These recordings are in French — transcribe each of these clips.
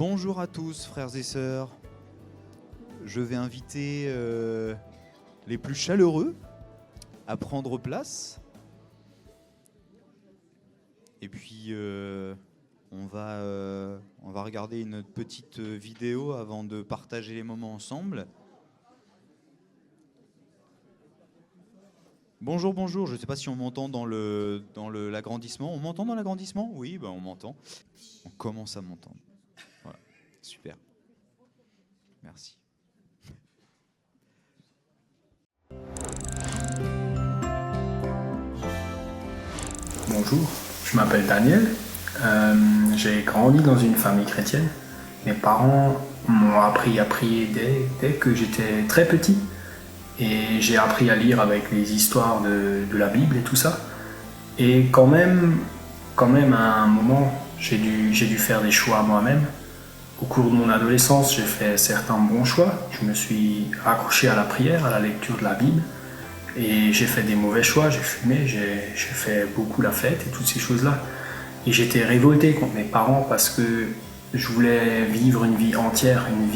Bonjour à tous, frères et sœurs. Je vais inviter les plus chaleureux à prendre place. Et puis, on va regarder une petite vidéo avant de partager les moments ensemble. Bonjour, bonjour. Je ne sais pas si on m'entend dans l'agrandissement. On m'entend dans l'agrandissement ? Oui, on m'entend. On commence à m'entendre. Voilà, super. Merci. Bonjour, je m'appelle Daniel. J'ai grandi dans une famille chrétienne. Mes parents m'ont appris à prier dès que j'étais très petit. Et j'ai appris à lire avec les histoires de la Bible et tout ça. Et quand même à un moment, j'ai dû faire des choix moi-même. Au cours de mon adolescence, j'ai fait certains bons choix. Je me suis raccroché à la prière, à la lecture de la Bible. Et j'ai fait des mauvais choix, j'ai fumé, j'ai fait beaucoup la fête et toutes ces choses-là. Et j'étais révolté contre mes parents parce que je voulais vivre une vie entière, une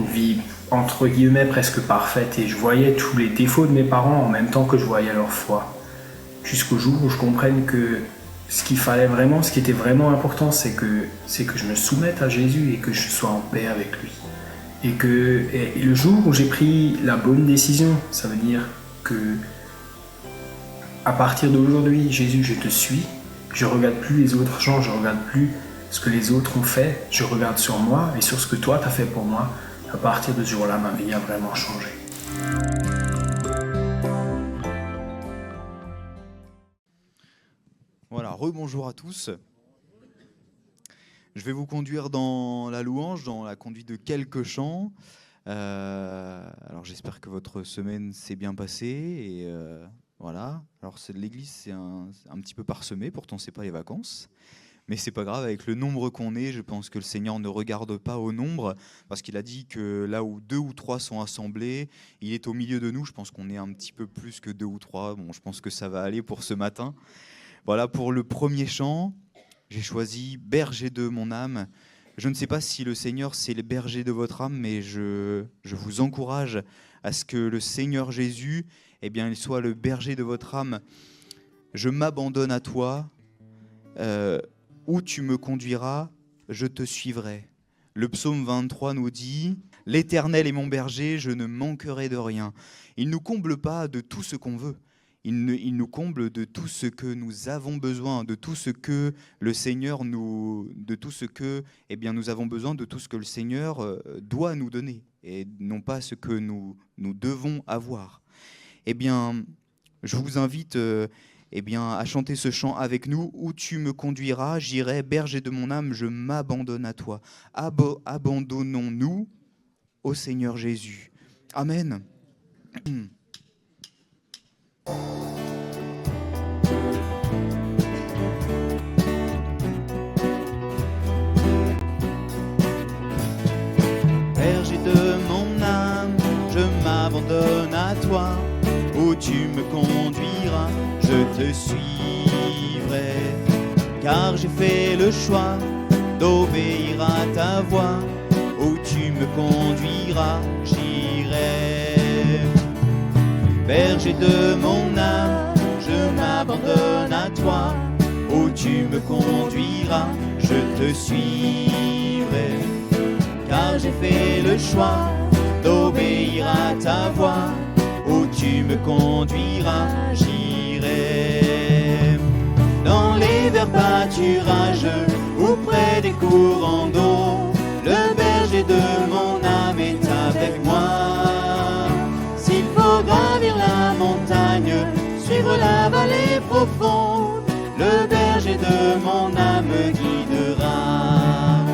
vie entre guillemets presque parfaite. Et je voyais tous les défauts de mes parents en même temps que je voyais leur foi. Jusqu'au jour où je comprenne que ce qu'il fallait vraiment, ce qui était vraiment important, c'est que je me soumette à Jésus et que je sois en paix avec lui. Et le jour où j'ai pris la bonne décision, ça veut dire que à partir d'aujourd'hui, Jésus, je te suis. Je regarde plus les autres gens, je regarde plus ce que les autres ont fait. Je regarde sur moi et sur ce que toi t'as fait pour moi. À partir de ce jour-là, ma vie a vraiment changé. Voilà, rebonjour à tous. Je vais vous conduire dans la louange, dans la conduite de quelques chants. Alors j'espère que votre semaine s'est bien passée. Et voilà. Alors l'église, c'est un petit peu parsemé, pourtant c'est pas les vacances. Mais c'est pas grave, avec le nombre qu'on est, je pense que le Seigneur ne regarde pas au nombre, parce qu'il a dit que là où 2 ou 3 sont assemblés, il est au milieu de nous. Je pense qu'on est un petit peu plus que 2 ou 3. Bon, je pense que ça va aller pour ce matin. Voilà, pour le premier chant, j'ai choisi « Berger de mon âme ». Je ne sais pas si le Seigneur, c'est le berger de votre âme, mais je vous encourage à ce que le Seigneur Jésus, il soit le berger de votre âme. Je m'abandonne à toi. Où tu me conduiras, je te suivrai. Le psaume 23 nous dit « L'Éternel est mon berger, je ne manquerai de rien ». Il ne nous comble pas de tout ce qu'on veut. Il nous comble de tout ce que nous avons besoin, de tout ce que le Seigneur nous avons besoin, de tout ce que le Seigneur doit nous donner, et non pas ce que nous devons avoir. Je vous invite à chanter ce chant avec nous. Où tu me conduiras, j'irai, berger de mon âme, je m'abandonne à toi. Abandonnons-nous au Seigneur Jésus. Amen. Berger de mon âme, je m'abandonne à toi. Où tu me conduiras, je te suivrai. Car j'ai fait le choix d'obéir à ta voix. Où tu me conduiras, j'irai. Berger de mon âme, je m'abandonne à toi. Où tu me conduiras, je te suivrai. Car j'ai fait le choix d'obéir à ta voix. Où tu me conduiras, j'irai. Dans les verts pâturages ou près des courants d'eau, le berger de mon âme est avec moi. S'il faut gravir la montagne, suivre la vallée profonde, le berger de mon âme me guidera.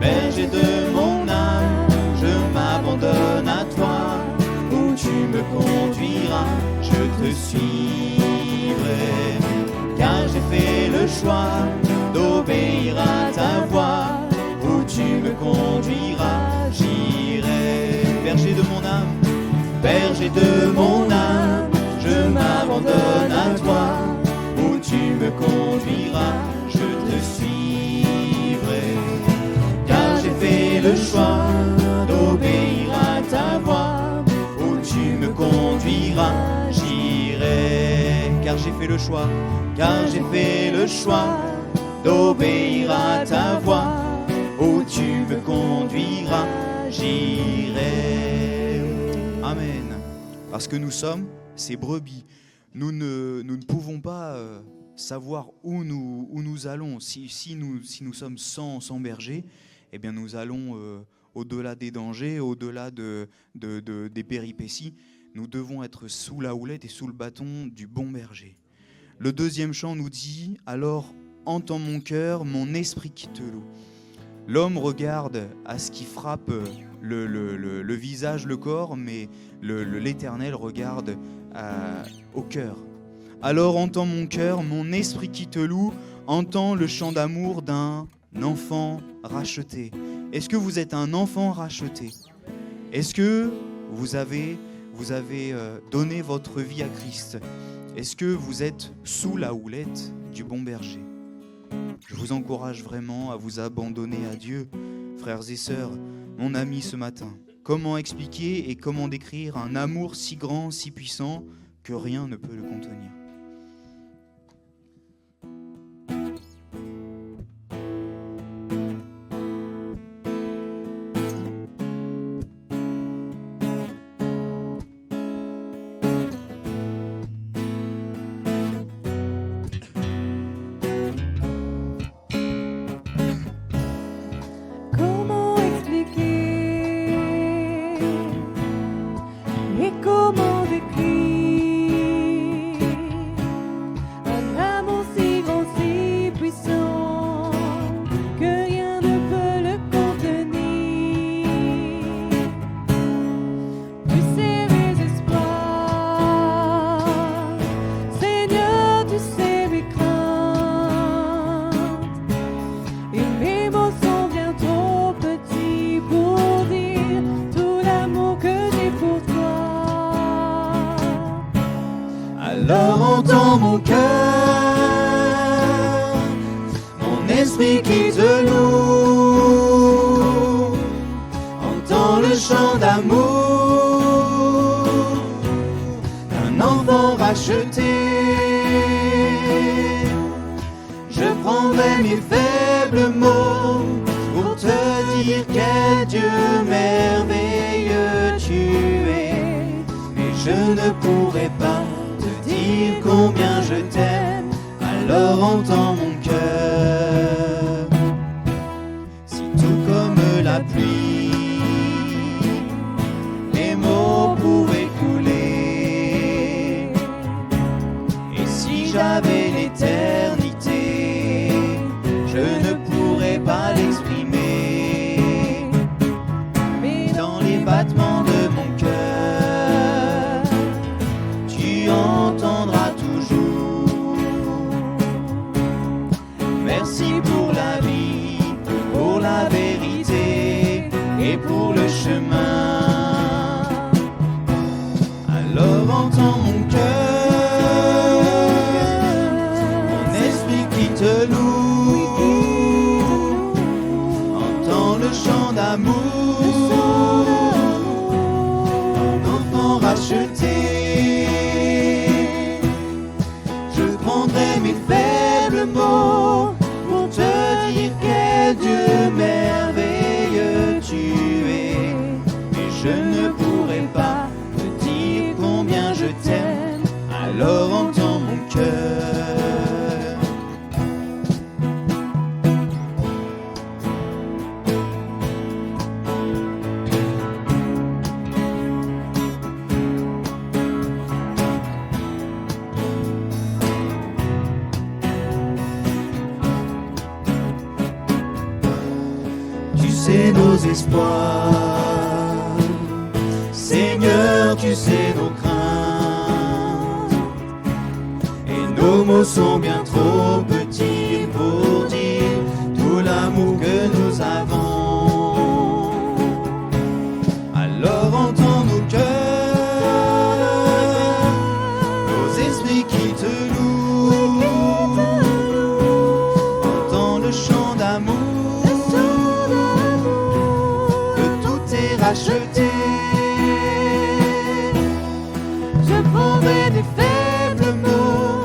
Berger de mon âme, je m'abandonne à toi. Où tu me conduiras, je te suivrai. Car j'ai fait le choix d'obéir à ta voix. Où tu me conduiras, j'irai. Berger de mon âme, berger de mon âme, je m'abandonne à toi. Où tu me conduiras, je te suivrai. le choix d'obéir à ta voix. Où tu me conduiras, j'irai. Car j'ai fait le choix, car j'ai fait le choix d'obéir à ta voix. Où tu me conduiras, j'irai. Amen. Parce que nous sommes ces brebis. Nous ne pouvons pas savoir où nous allons. Si nous sommes sans berger, eh bien nous allons au-delà des dangers, au-delà des péripéties. Nous devons être sous la houlette et sous le bâton du bon berger. Le deuxième chant nous dit « Alors entends mon cœur, mon esprit qui te loue ». L'homme regarde à ce qui frappe le visage, le corps, mais l'Éternel regarde au cœur. Alors entends mon cœur, mon esprit qui te loue, entends le chant d'amour d'un enfant racheté. Est-ce que vous êtes un enfant racheté? Est-ce que vous avez donné votre vie à Christ? Est-ce que vous êtes sous la houlette du bon berger? Je vous encourage vraiment à vous abandonner à Dieu, frères et sœurs, mon ami ce matin. Comment expliquer et comment décrire un amour si grand, si puissant, que rien ne peut le contenir? Alors entends mon cœur, mon esprit qui te loue, entends le chant d'amour d'un enfant racheté. Je prendrai mes faibles mots pour te dire quel Dieu merveilleux tu es, mais je ne pourrai pas dire combien je t'aime. Alors entends mon cœur. Si tout comme la pluie, les mots pouvaient couler, et si j'avais l'éternité, je ne pourrais pas l'exprimer, mais dans les battements de mon cœur, tu entendras toujours. Merci pour la vie, pour la vérité et pour le chemin. Alors entends mon cœur, mon esprit qui te loue, entends le chant d'amour, un enfant racheté. Je prendrai mes faibles mots pour te dire quel Dieu merveilleux tu es, mais je ne pourrai pas te dire combien je t'aime. Alors entends mon cœur. Tu sais nos espoirs, Seigneur, tu sais nos craintes, et nos mots sont bien trop petits pour dire tout l'amour que nous avons. Alors entends nos cœurs, nos esprits qui te louent, entends le chant d'amour racheté. Je prendrai des faibles mots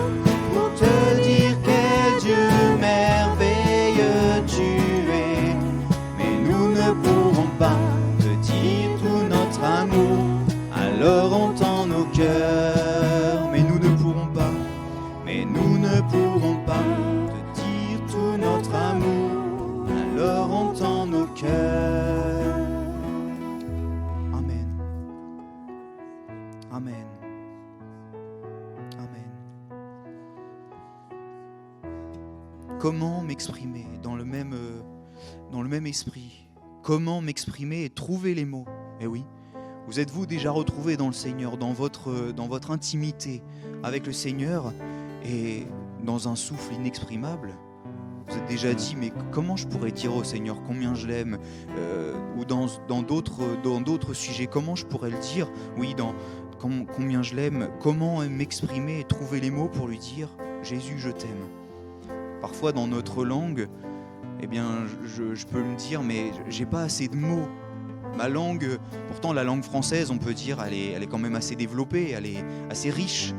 pour te dire quel Dieu merveilleux tu es. Mais nous ne pourrons pas te dire tout notre amour, alors entends nos cœurs. Mais nous ne pourrons pas te dire tout notre amour, alors entends nos cœurs. Amen. Amen. Amen. Comment m'exprimer dans le même esprit? Comment m'exprimer et trouver les mots? Eh oui, vous êtes-vous déjà retrouvés dans le Seigneur, dans votre intimité avec le Seigneur et dans un souffle inexprimable? Vous êtes déjà dit, mais comment je pourrais dire au Seigneur combien je l'aime, ou dans d'autres sujets, comment je pourrais le dire? Oui, combien je l'aime, comment m'exprimer et trouver les mots pour lui dire Jésus, je t'aime. Parfois dans notre langue, eh bien, je peux me dire, mais j'ai pas assez de mots. Ma langue, pourtant la langue française, on peut dire, elle est quand même assez développée, elle est assez riche.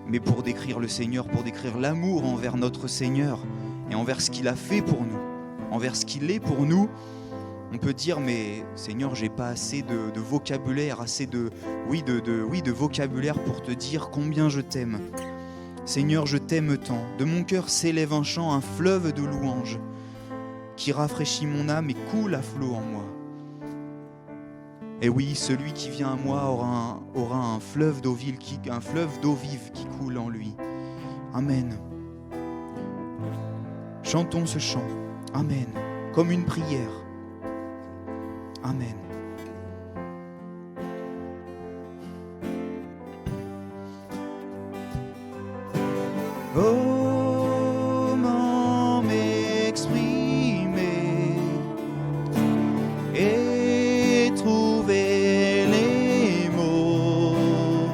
Mais pour décrire le Seigneur, pour décrire l'amour envers notre Seigneur et envers ce qu'il a fait pour nous, envers ce qu'il est pour nous, on peut dire, mais Seigneur, j'ai pas assez de vocabulaire, assez de vocabulaire pour te dire combien je t'aime. Seigneur, je t'aime tant. De mon cœur s'élève un chant, un fleuve de louanges qui rafraîchit mon âme et coule à flot en moi. Et oui, celui qui vient à moi aura un fleuve d'eau vive qui coule en lui. Amen. Chantons ce chant. Amen. Comme une prière. Amen. Comment m'exprimer et trouver les mots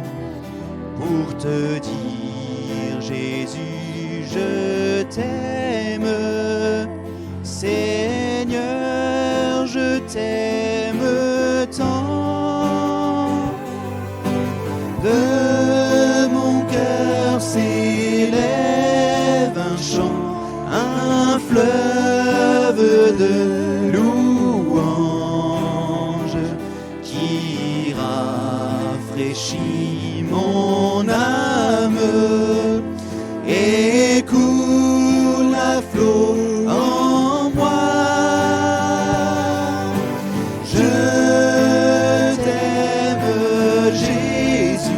pour te dire Jésus, je t'aime, Seigneur, je t'aime tant. De mon cœur s'élève un chant, un fleuve de louanges qui rafraîchit mon âme et coule à flot en moi. Je t'aime, Jésus.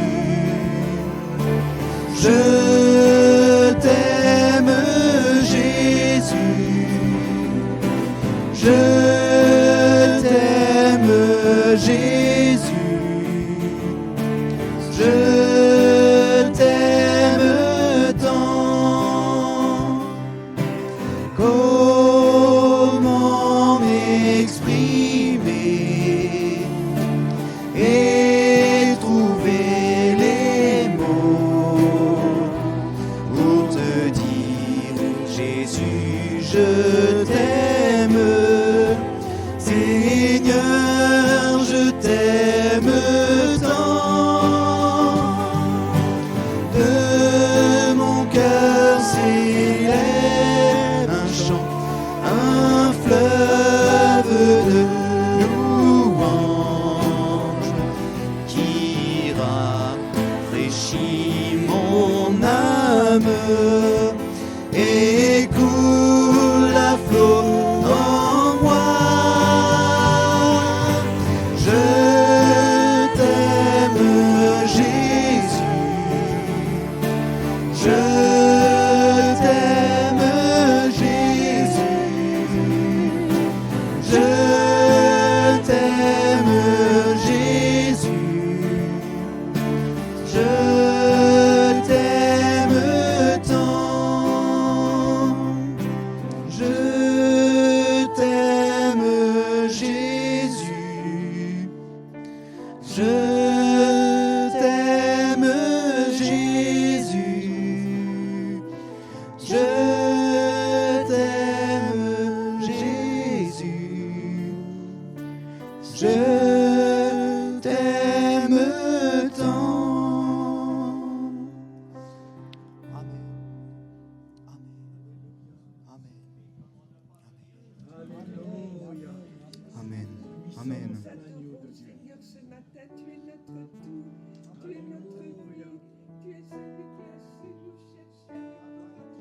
Je t'aime, Jésus. Je t'aime, Jésus. Je t'aime tant. Comment m'exprimer et trouver les mots pour te dire Jésus, je t'aime, Seigneur, je t'aime tant. De mon cœur s'élève un chant, un fleuve de louanges qui rafraîchit mon âme et coule à flot en moi. Je t'aime, Jésus. Je t'aime, Jésus. Je je t'aime tant. Amen. Amen. Amen. Amen. Seigneur, ce matin, tu es notre tout, tu es notre vie, tu es celui qui a su nous chercher avec toi.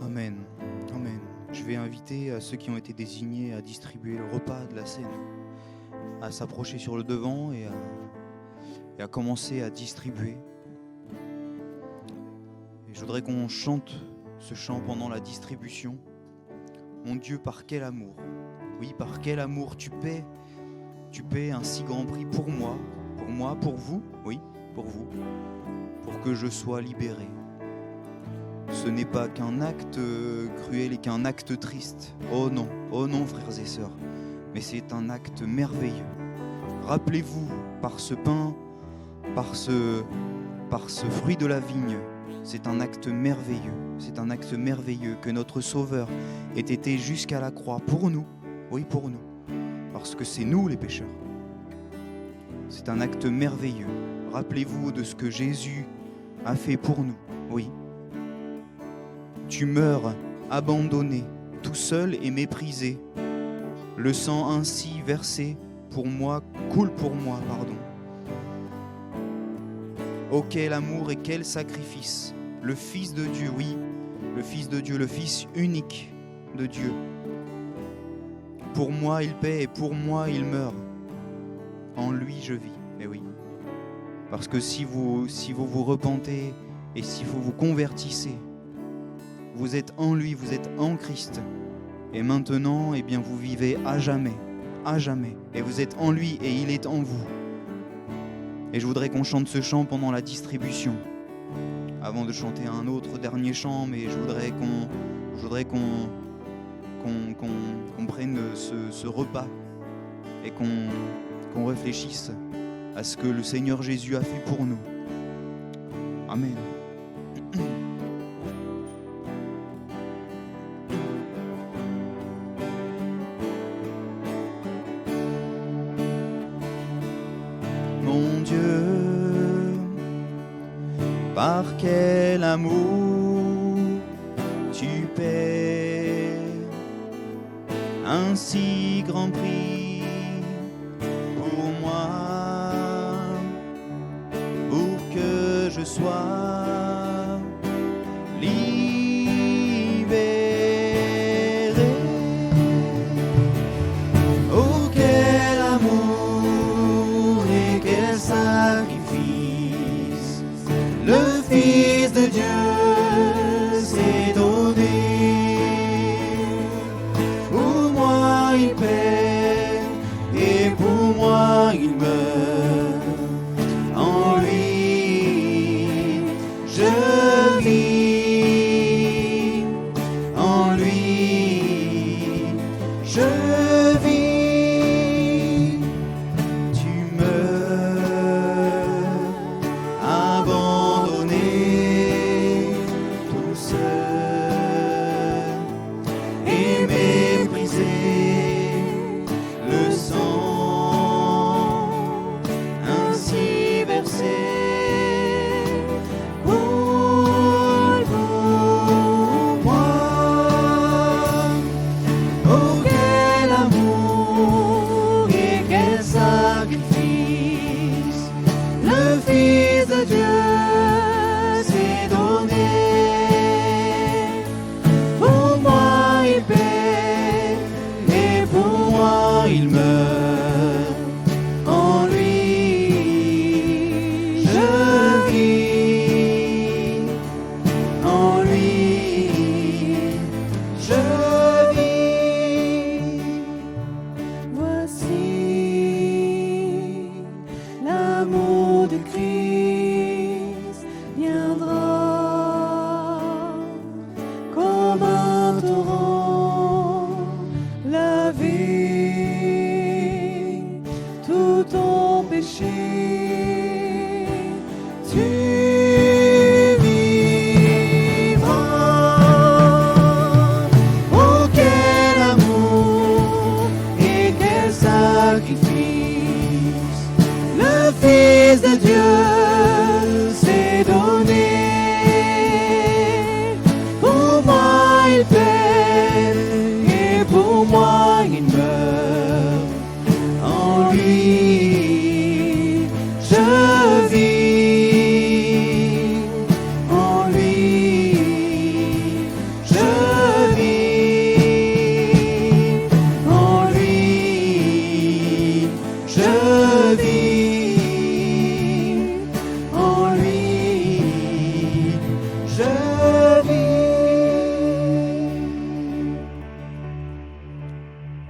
Amen. Amen. Je vais inviter ceux qui ont été désignés à distribuer le repas de la scène à s'approcher sur le devant et à commencer à distribuer. Et je voudrais qu'on chante ce chant pendant la distribution. Mon Dieu, par quel amour, oui, par quel amour tu paies un si grand prix pour moi, pour vous, oui, pour vous, pour que je sois libéré. Ce n'est pas qu'un acte cruel et qu'un acte triste. Oh non, frères et sœurs, mais c'est un acte merveilleux. Rappelez-vous, par ce pain, par ce fruit de la vigne, c'est un acte merveilleux. C'est un acte merveilleux que notre Sauveur ait été jusqu'à la croix pour nous. Oui, pour nous. Parce que c'est nous les pécheurs. C'est un acte merveilleux. Rappelez-vous de ce que Jésus a fait pour nous. Oui. Tu meurs abandonné, tout seul et méprisé. Le sang ainsi versé pour moi coule pour moi, pardon. Oh quel amour et quel sacrifice. Le Fils de Dieu, oui, le Fils de Dieu, le Fils unique de Dieu. Pour moi il paie et pour moi il meurt. En lui je vis, eh oui. Parce que si vous vous repentez et si vous vous convertissez, vous êtes en lui, vous êtes en Christ. Et maintenant, eh bien, vous vivez à jamais. Et vous êtes en lui et il est en vous. Et je voudrais qu'on chante ce chant pendant la distribution. Avant de chanter un autre dernier chant, mais je voudrais qu'on prenne ce repas et qu'on réfléchisse à ce que le Seigneur Jésus a fait pour nous. Amen. Mon Dieu, par quel amour tu paies un si grand prix pour moi, pour que je sois libéré. Oh quel amour et quel sacrifice, le Fils de Dieu s'est donné. Pour moi il paie et pour moi il meurt. En lui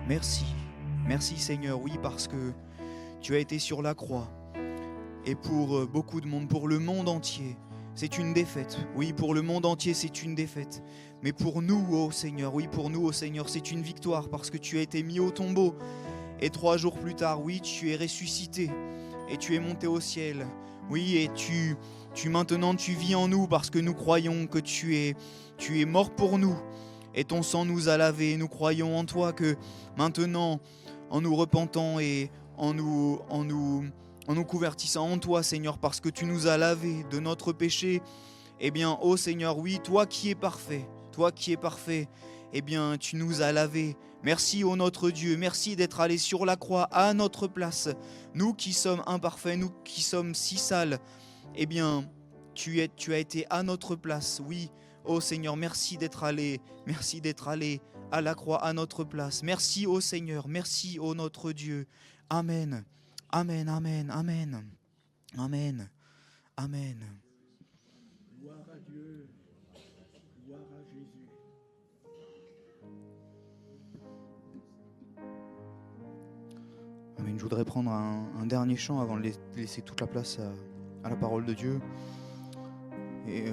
Merci. Merci Seigneur, oui, parce que tu as été sur la croix. Et pour beaucoup de monde, pour le monde entier, c'est une défaite. Oui, pour le monde entier, c'est une défaite. Mais pour nous, ô Seigneur, oui, pour nous, ô Seigneur, c'est une victoire parce que tu as été mis au tombeau. Et 3 jours plus tard, oui, tu es ressuscité et tu es monté au ciel. Oui, et tu maintenant, tu vis en nous parce que nous croyons que tu es mort pour nous. Et ton sang nous a lavés. Nous croyons en toi que maintenant, en nous repentant et en nous convertissant en toi, Seigneur, parce que tu nous as lavés de notre péché, eh bien, ô Seigneur, oui, toi qui es parfait, eh bien, tu nous as lavés. Merci, ô notre Dieu, merci d'être allé sur la croix à notre place. Nous qui sommes imparfaits, nous qui sommes si sales, eh bien, tu as été à notre place, oui. Ô Seigneur, merci d'être allé à la croix à notre place. Merci, ô Seigneur, merci, ô notre Dieu. Amen. Amen, amen, amen, amen, amen. Gloire à Dieu, gloire à Jésus. Amen. Je voudrais prendre un dernier chant avant de laisser toute la place à la parole de Dieu. Et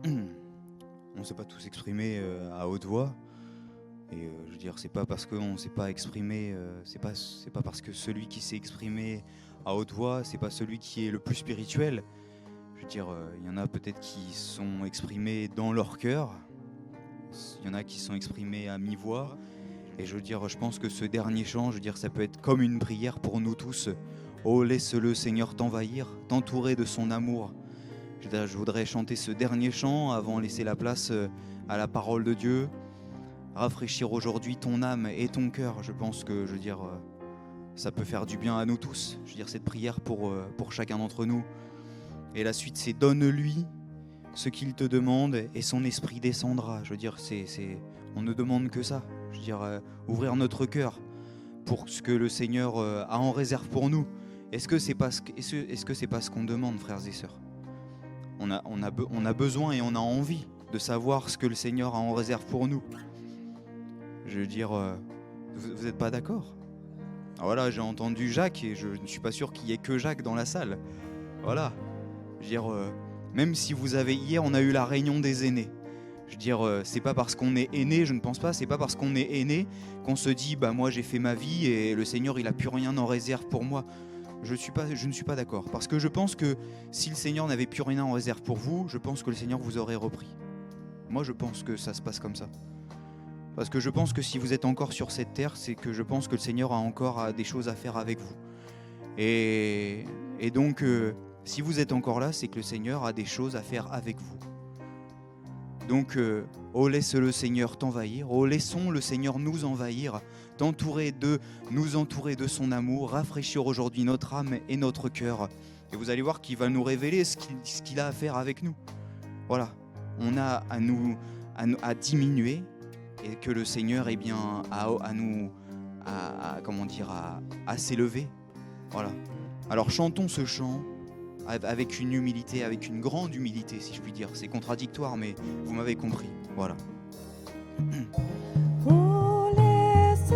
on ne sait pas tous exprimer à haute voix. Et je veux dire, c'est pas parce qu'on ne sait pas exprimer, c'est pas parce que celui qui s'est exprimé à haute voix, c'est pas celui qui est le plus spirituel. Je veux dire, il y en a peut-être qui sont exprimés dans leur cœur, il y en a qui sont exprimés à mi-voix. Et je veux dire, je pense que ce dernier chant, je veux dire, ça peut être comme une prière pour nous tous. Oh, laisse le Seigneur t'envahir, t'entourer de son amour. Je voudrais chanter ce dernier chant avant de laisser la place à la parole de Dieu. Rafraîchir aujourd'hui ton âme et ton cœur. Je pense que, je veux dire, ça peut faire du bien à nous tous. Je veux dire, cette prière pour chacun d'entre nous. Et la suite, c'est donne-lui ce qu'il te demande et son esprit descendra. Je veux dire, on ne demande que ça. Je veux dire, ouvrir notre cœur pour ce que le Seigneur a en réserve pour nous. Est-ce que c'est pas ce qu'on demande, frères et sœurs? On a besoin et on a envie de savoir ce que le Seigneur a en réserve pour nous. Je veux dire, vous n'êtes pas d'accord? Alors voilà, j'ai entendu Jacques et je ne suis pas sûr qu'il y ait que Jacques dans la salle. Voilà. Je veux dire, même si hier on a eu la réunion des aînés. Je veux dire, c'est pas parce qu'on est aîné, je ne pense pas, c'est pas parce qu'on est aîné qu'on se dit, bah moi j'ai fait ma vie et le Seigneur il a plus rien en réserve pour moi. Je ne suis pas d'accord. Parce que je pense que si le Seigneur n'avait plus rien en réserve pour vous, je pense que le Seigneur vous aurait repris. Moi je pense que ça se passe comme ça. Parce que je pense que si vous êtes encore sur cette terre, c'est que je pense que le Seigneur a encore des choses à faire avec vous. Et donc, si vous êtes encore là, c'est que le Seigneur a des choses à faire avec vous. Donc, oh laisse le Seigneur t'envahir, oh laissons le Seigneur nous envahir, nous entourer de son amour, rafraîchir aujourd'hui notre âme et notre cœur. Et vous allez voir qu'il va nous révéler ce qu'il a à faire avec nous. Voilà, on a à diminuer. Et que le Seigneur est bien à s'élever. Voilà. Alors chantons ce chant avec une humilité, avec une grande humilité, si je puis dire. C'est contradictoire, mais vous m'avez compris. Voilà. Oh, laisse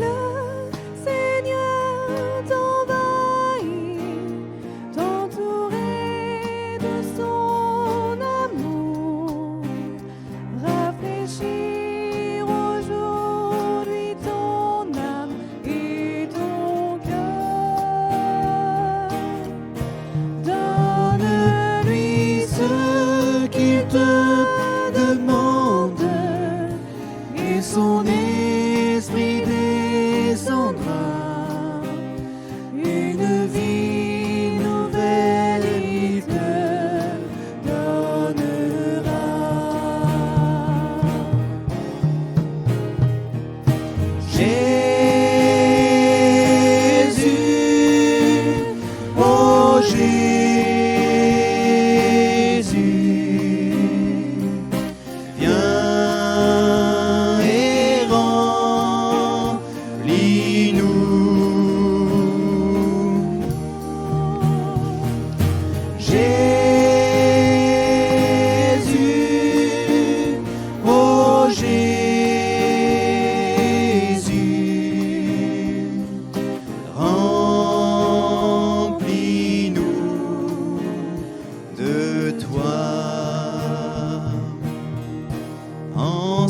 le Seigneur t'envahir, t'entourer de son amour, rafraîchir son esprit descendra, une vie nouvelle il te donnera. Jésus, oh Jésus, viens. Jésus,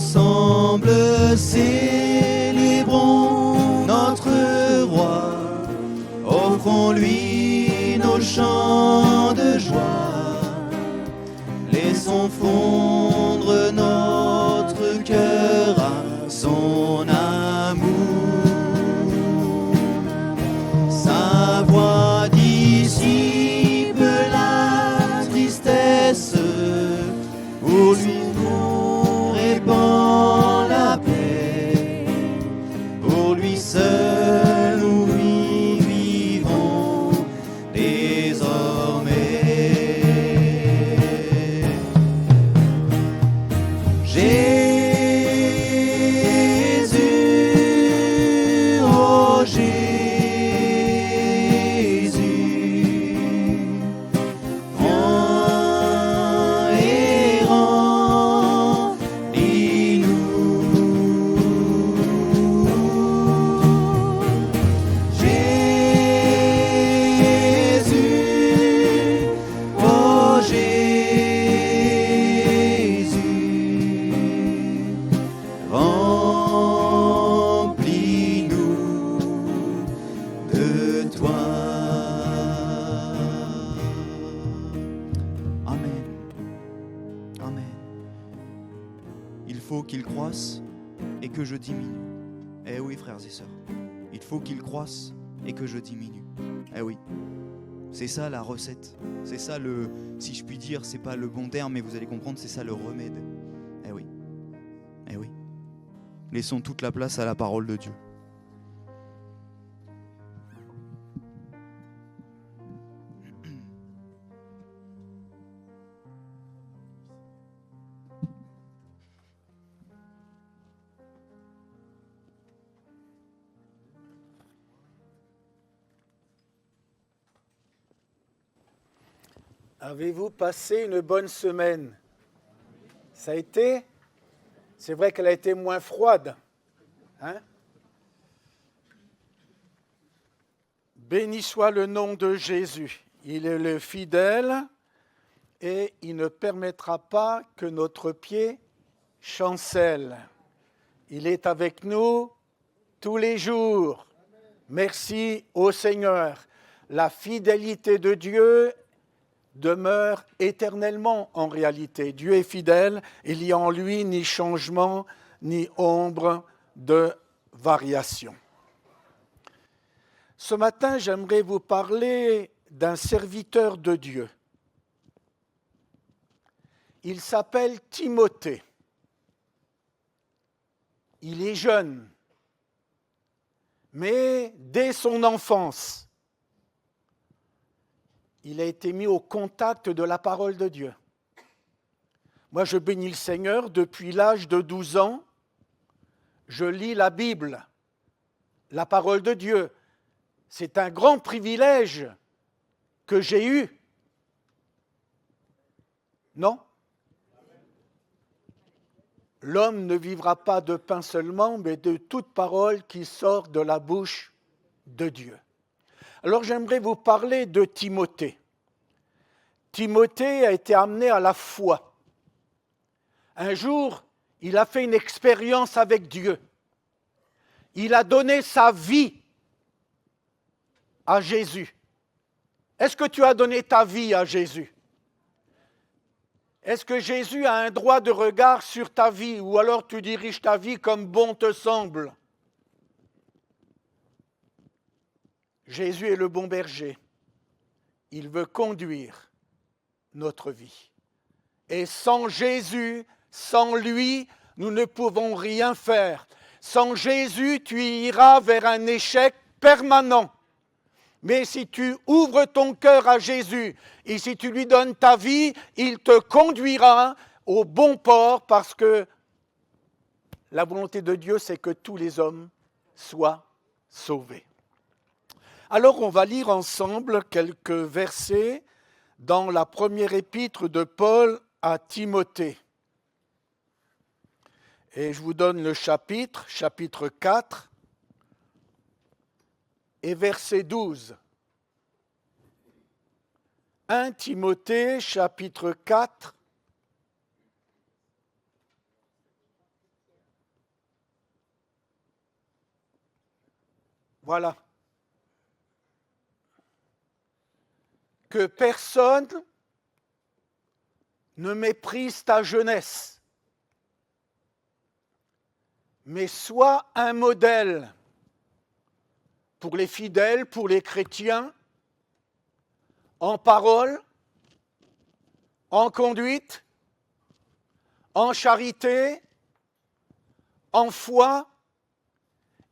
ensemble célébrons notre roi, offrons-lui nos chants de joie, laissons fondre notre cœur à son amour. Sa voix dissipe la tristesse, pour lui nous répand la paix, pour lui seul nous vivons désormais. Jésus, oh Jésus, grand et remplis-nous. Jésus, oh Jésus, remplis-nous de toi. Amen. Amen. Il faut qu'il croisse et que je diminue. Eh oui, frères et sœurs. Il faut qu'il croisse et que je diminue. Eh oui. C'est ça la recette. C'est ça le, si je puis dire, c'est pas le bon terme, mais vous allez comprendre, c'est ça le remède. Eh oui. Eh oui. Laissons toute la place à la parole de Dieu. Avez-vous passé une bonne semaine? Ça a été? C'est vrai qu'elle a été moins froide. Hein? Béni soit le nom de Jésus. Il est le fidèle et il ne permettra pas que notre pied chancelle. Il est avec nous tous les jours. Merci au Seigneur. La fidélité de Dieu demeure éternellement en réalité. Dieu est fidèle, il n'y a en lui ni changement, ni ombre de variation. Ce matin, j'aimerais vous parler d'un serviteur de Dieu. Il s'appelle Timothée. Il est jeune, mais dès son enfance, il a été mis au contact de la parole de Dieu. Moi, je bénis le Seigneur, depuis l'âge de 12 ans, je lis la Bible, la parole de Dieu. C'est un grand privilège que j'ai eu. Non? L'homme ne vivra pas de pain seulement, mais de toute parole qui sort de la bouche de Dieu. Alors j'aimerais vous parler de Timothée. Timothée a été amené à la foi. Un jour, il a fait une expérience avec Dieu. Il a donné sa vie à Jésus. Est-ce que tu as donné ta vie à Jésus? Est-ce que Jésus a un droit de regard sur ta vie ou alors tu diriges ta vie comme bon te semble? Jésus est le bon berger. Il veut conduire notre vie. Et sans Jésus, sans lui, nous ne pouvons rien faire. Sans Jésus, tu iras vers un échec permanent. Mais si tu ouvres ton cœur à Jésus et si tu lui donnes ta vie, il te conduira au bon port parce que la volonté de Dieu, c'est que tous les hommes soient sauvés. Alors, on va lire ensemble quelques versets dans la première épître de Paul à Timothée. Et je vous donne le chapitre 4, et verset 12. 1 Timothée, chapitre 4, Voilà. Que personne ne méprise ta jeunesse, mais sois un modèle pour les fidèles, pour les chrétiens, en parole, en conduite, en charité, en foi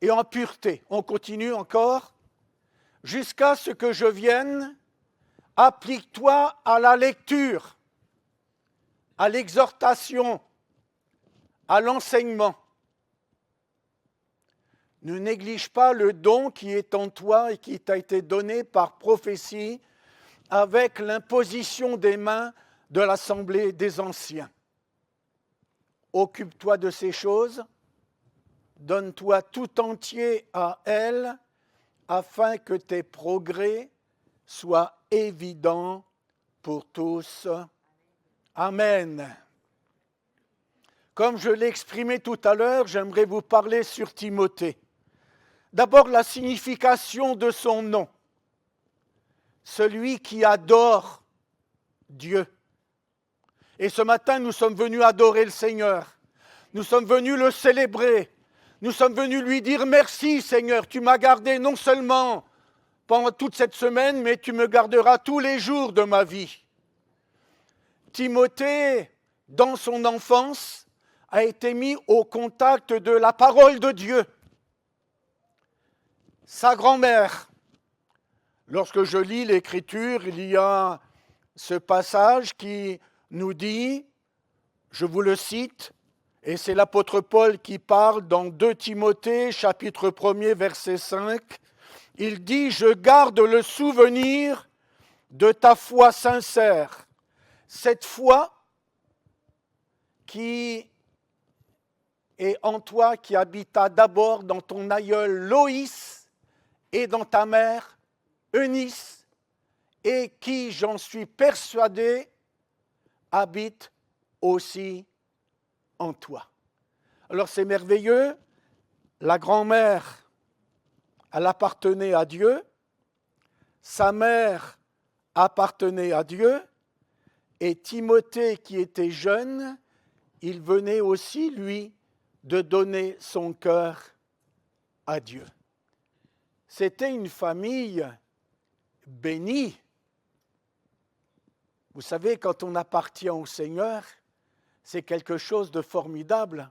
et en pureté. On continue encore. Jusqu'à ce que je vienne, applique-toi à la lecture, à l'exhortation, à l'enseignement. Ne néglige pas le don qui est en toi et qui t'a été donné par prophétie avec l'imposition des mains de l'Assemblée des Anciens. Occupe-toi de ces choses, donne-toi tout entier à elles, afin que tes progrès soient évidents pour tous. Amen. Comme je l'ai exprimé tout à l'heure, j'aimerais vous parler sur Timothée. D'abord, la signification de son nom. Celui qui adore Dieu. Et ce matin, nous sommes venus adorer le Seigneur. Nous sommes venus le célébrer. Nous sommes venus lui dire merci Seigneur, tu m'as gardé non seulement pendant toute cette semaine, mais tu me garderas tous les jours de ma vie. Timothée, dans son enfance, a été mis au contact de la parole de Dieu. Sa grand-mère, lorsque je lis l'Écriture, il y a ce passage qui nous dit, je vous le cite, et c'est l'apôtre Paul qui parle dans 2 Timothée, chapitre 1er, verset 5, il dit « Je garde le souvenir de ta foi sincère ». Cette foi qui est en toi, qui habita d'abord dans ton aïeul Loïs et dans ta mère Eunice, et qui, j'en suis persuadé, habite aussi en toi. Alors c'est merveilleux, la grand-mère, elle appartenait à Dieu, sa mère appartenait à Dieu, et Timothée qui était jeune, il venait aussi, lui, de donner son cœur à Dieu. C'était une famille bénie. Vous savez, quand on appartient au Seigneur, c'est quelque chose de formidable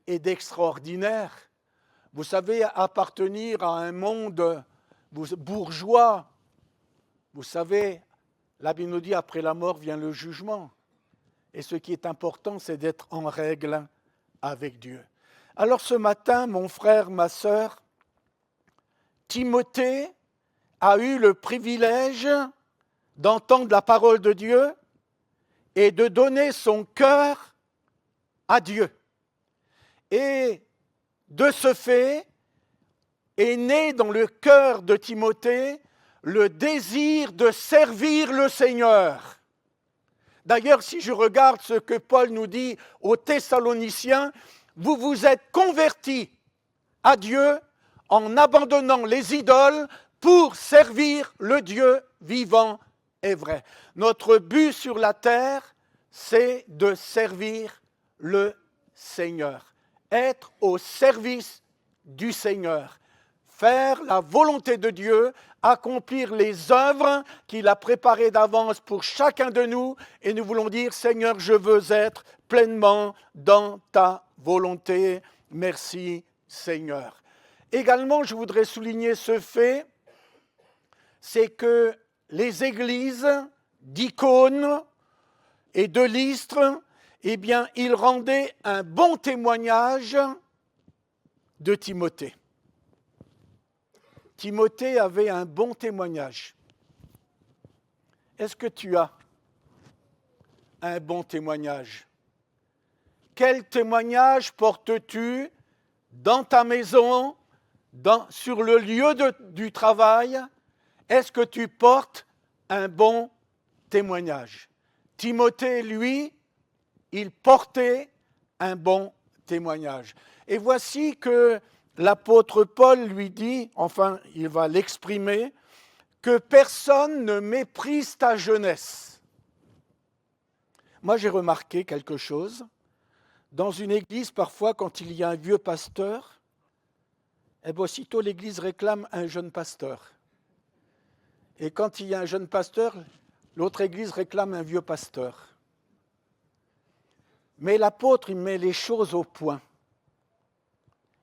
et d'extraordinaire. Vous savez, appartenir à un monde bourgeois, vous savez, la Bible nous dit, après la mort vient le jugement. Et ce qui est important, c'est d'être en règle avec Dieu. Alors ce matin, mon frère, ma sœur, Timothée a eu le privilège d'entendre la parole de Dieu et de donner son cœur à Dieu. Et de ce fait, est né dans le cœur de Timothée le désir de servir le Seigneur. D'ailleurs, si je regarde ce que Paul nous dit aux Thessaloniciens, vous vous êtes convertis à Dieu en abandonnant les idoles pour servir le Dieu vivant et vrai. Notre but sur la terre, c'est de servir le Seigneur, être au service du Seigneur, faire la volonté de Dieu, accomplir les œuvres qu'il a préparées d'avance pour chacun de nous, et nous voulons dire, Seigneur, je veux être pleinement dans ta volonté. Merci, Seigneur. Également, je voudrais souligner ce fait, c'est que les églises d'Icône et de Lystre, eh bien, ils rendaient un bon témoignage de Timothée. Timothée avait un bon témoignage. Est-ce que tu as un bon témoignage? Quel témoignage portes-tu dans ta maison, sur le lieu du travail? Est-ce que tu portes un bon témoignage? Timothée, lui, il portait un bon témoignage. Et voici que l'apôtre Paul lui dit, enfin il va l'exprimer, que personne ne méprise ta jeunesse. Moi j'ai remarqué quelque chose. Dans une église, parfois, quand il y a un vieux pasteur, eh bien, aussitôt l'église réclame un jeune pasteur. Et quand il y a un jeune pasteur, l'autre église réclame un vieux pasteur. Mais l'apôtre, il met les choses au point.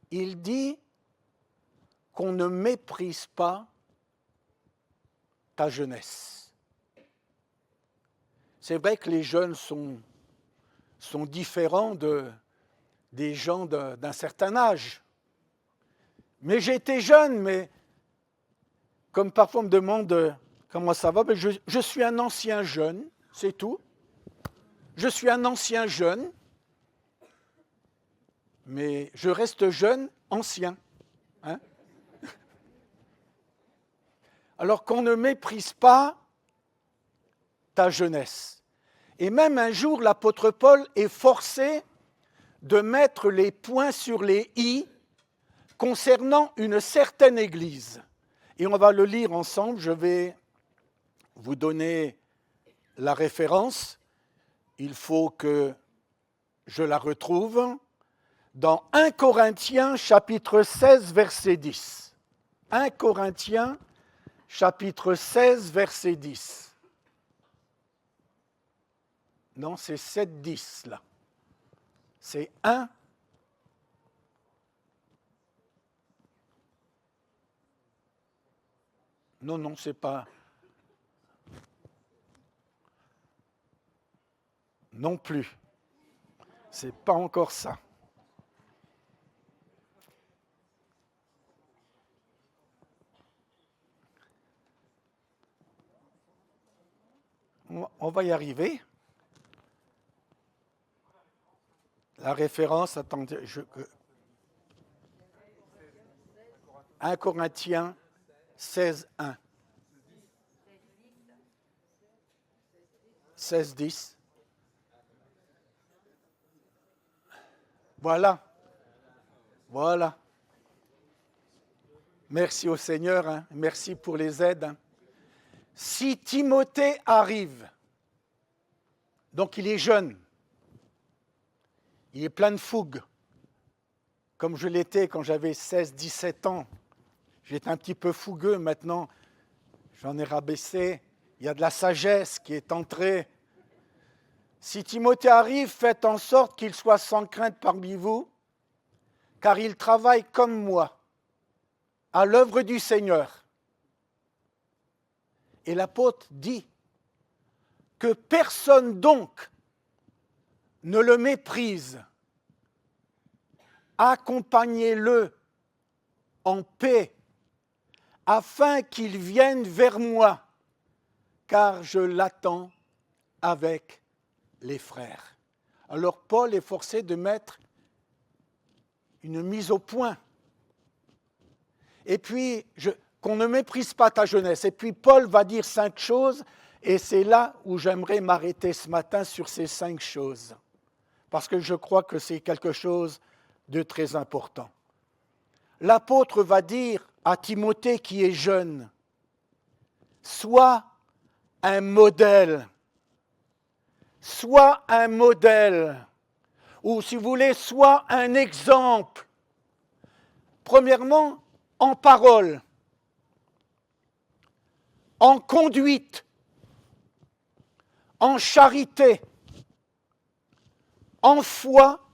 Il dit qu'on ne méprise pas ta jeunesse. C'est vrai que les jeunes sont différents des gens d'un certain âge. Mais j'ai été jeune, mais comme parfois on me demande comment ça va, ben je suis un ancien jeune, c'est tout. Je suis un ancien jeune, mais je reste jeune, ancien. Hein? Alors qu'on ne méprise pas ta jeunesse. Et même un jour, l'apôtre Paul est forcé de mettre les points sur les i concernant une certaine église. Et on va le lire ensemble, je vais vous donner la référence. Il faut que je la retrouve dans 1 Corinthiens chapitre 16 verset 10. 1 Corinthiens chapitre 16 verset 10. Non, c'est 7-10 là. C'est 1. Non, c'est pas. Non plus. C'est pas encore ça. On va y arriver. La référence, attendez, 1 Corinthiens 16, 1. 16, 10. Voilà. Merci au Seigneur, hein. Merci pour les aides. Hein. Si Timothée arrive, donc il est jeune, il est plein de fougue, comme je l'étais quand j'avais 16-17 ans. J'étais un petit peu fougueux, maintenant j'en ai rabaissé. Il y a de la sagesse qui est entrée. Si Timothée arrive, faites en sorte qu'il soit sans crainte parmi vous, car il travaille comme moi, à l'œuvre du Seigneur. Et l'apôtre dit que personne donc ne le méprise. Accompagnez-le en paix, afin qu'il vienne vers moi, car je l'attends avec les frères. Alors Paul est forcé de mettre une mise au point. Et puis, qu'on ne méprise pas ta jeunesse. Et puis Paul va dire 5 choses, et c'est là où j'aimerais m'arrêter ce matin sur ces 5 choses. Parce que je crois que c'est quelque chose de très important. L'apôtre va dire à Timothée qui est jeune, sois un modèle, ou si vous voulez, sois un exemple. Premièrement, en parole, en conduite, en charité, en foi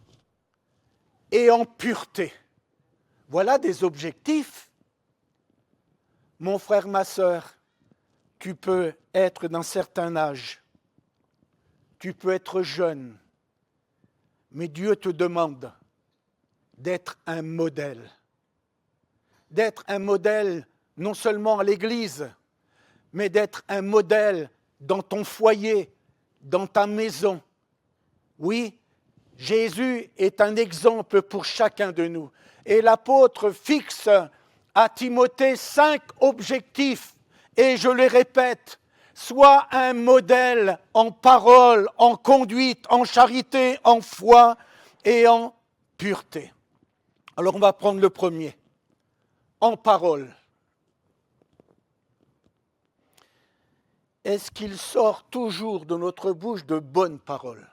et en pureté. Voilà des objectifs. Mon frère, ma sœur, tu peux être d'un certain âge, tu peux être jeune, mais Dieu te demande d'être un modèle. D'être un modèle non seulement à l'Église, mais d'être un modèle dans ton foyer, dans ta maison. Oui, Jésus est un exemple pour chacun de nous. Et l'apôtre fixe à Timothée 5 objectifs. Et je les répète, sois un modèle en parole, en conduite, en charité, en foi et en pureté. Alors on va prendre le premier. En parole. Est-ce qu'il sort toujours de notre bouche de bonnes paroles?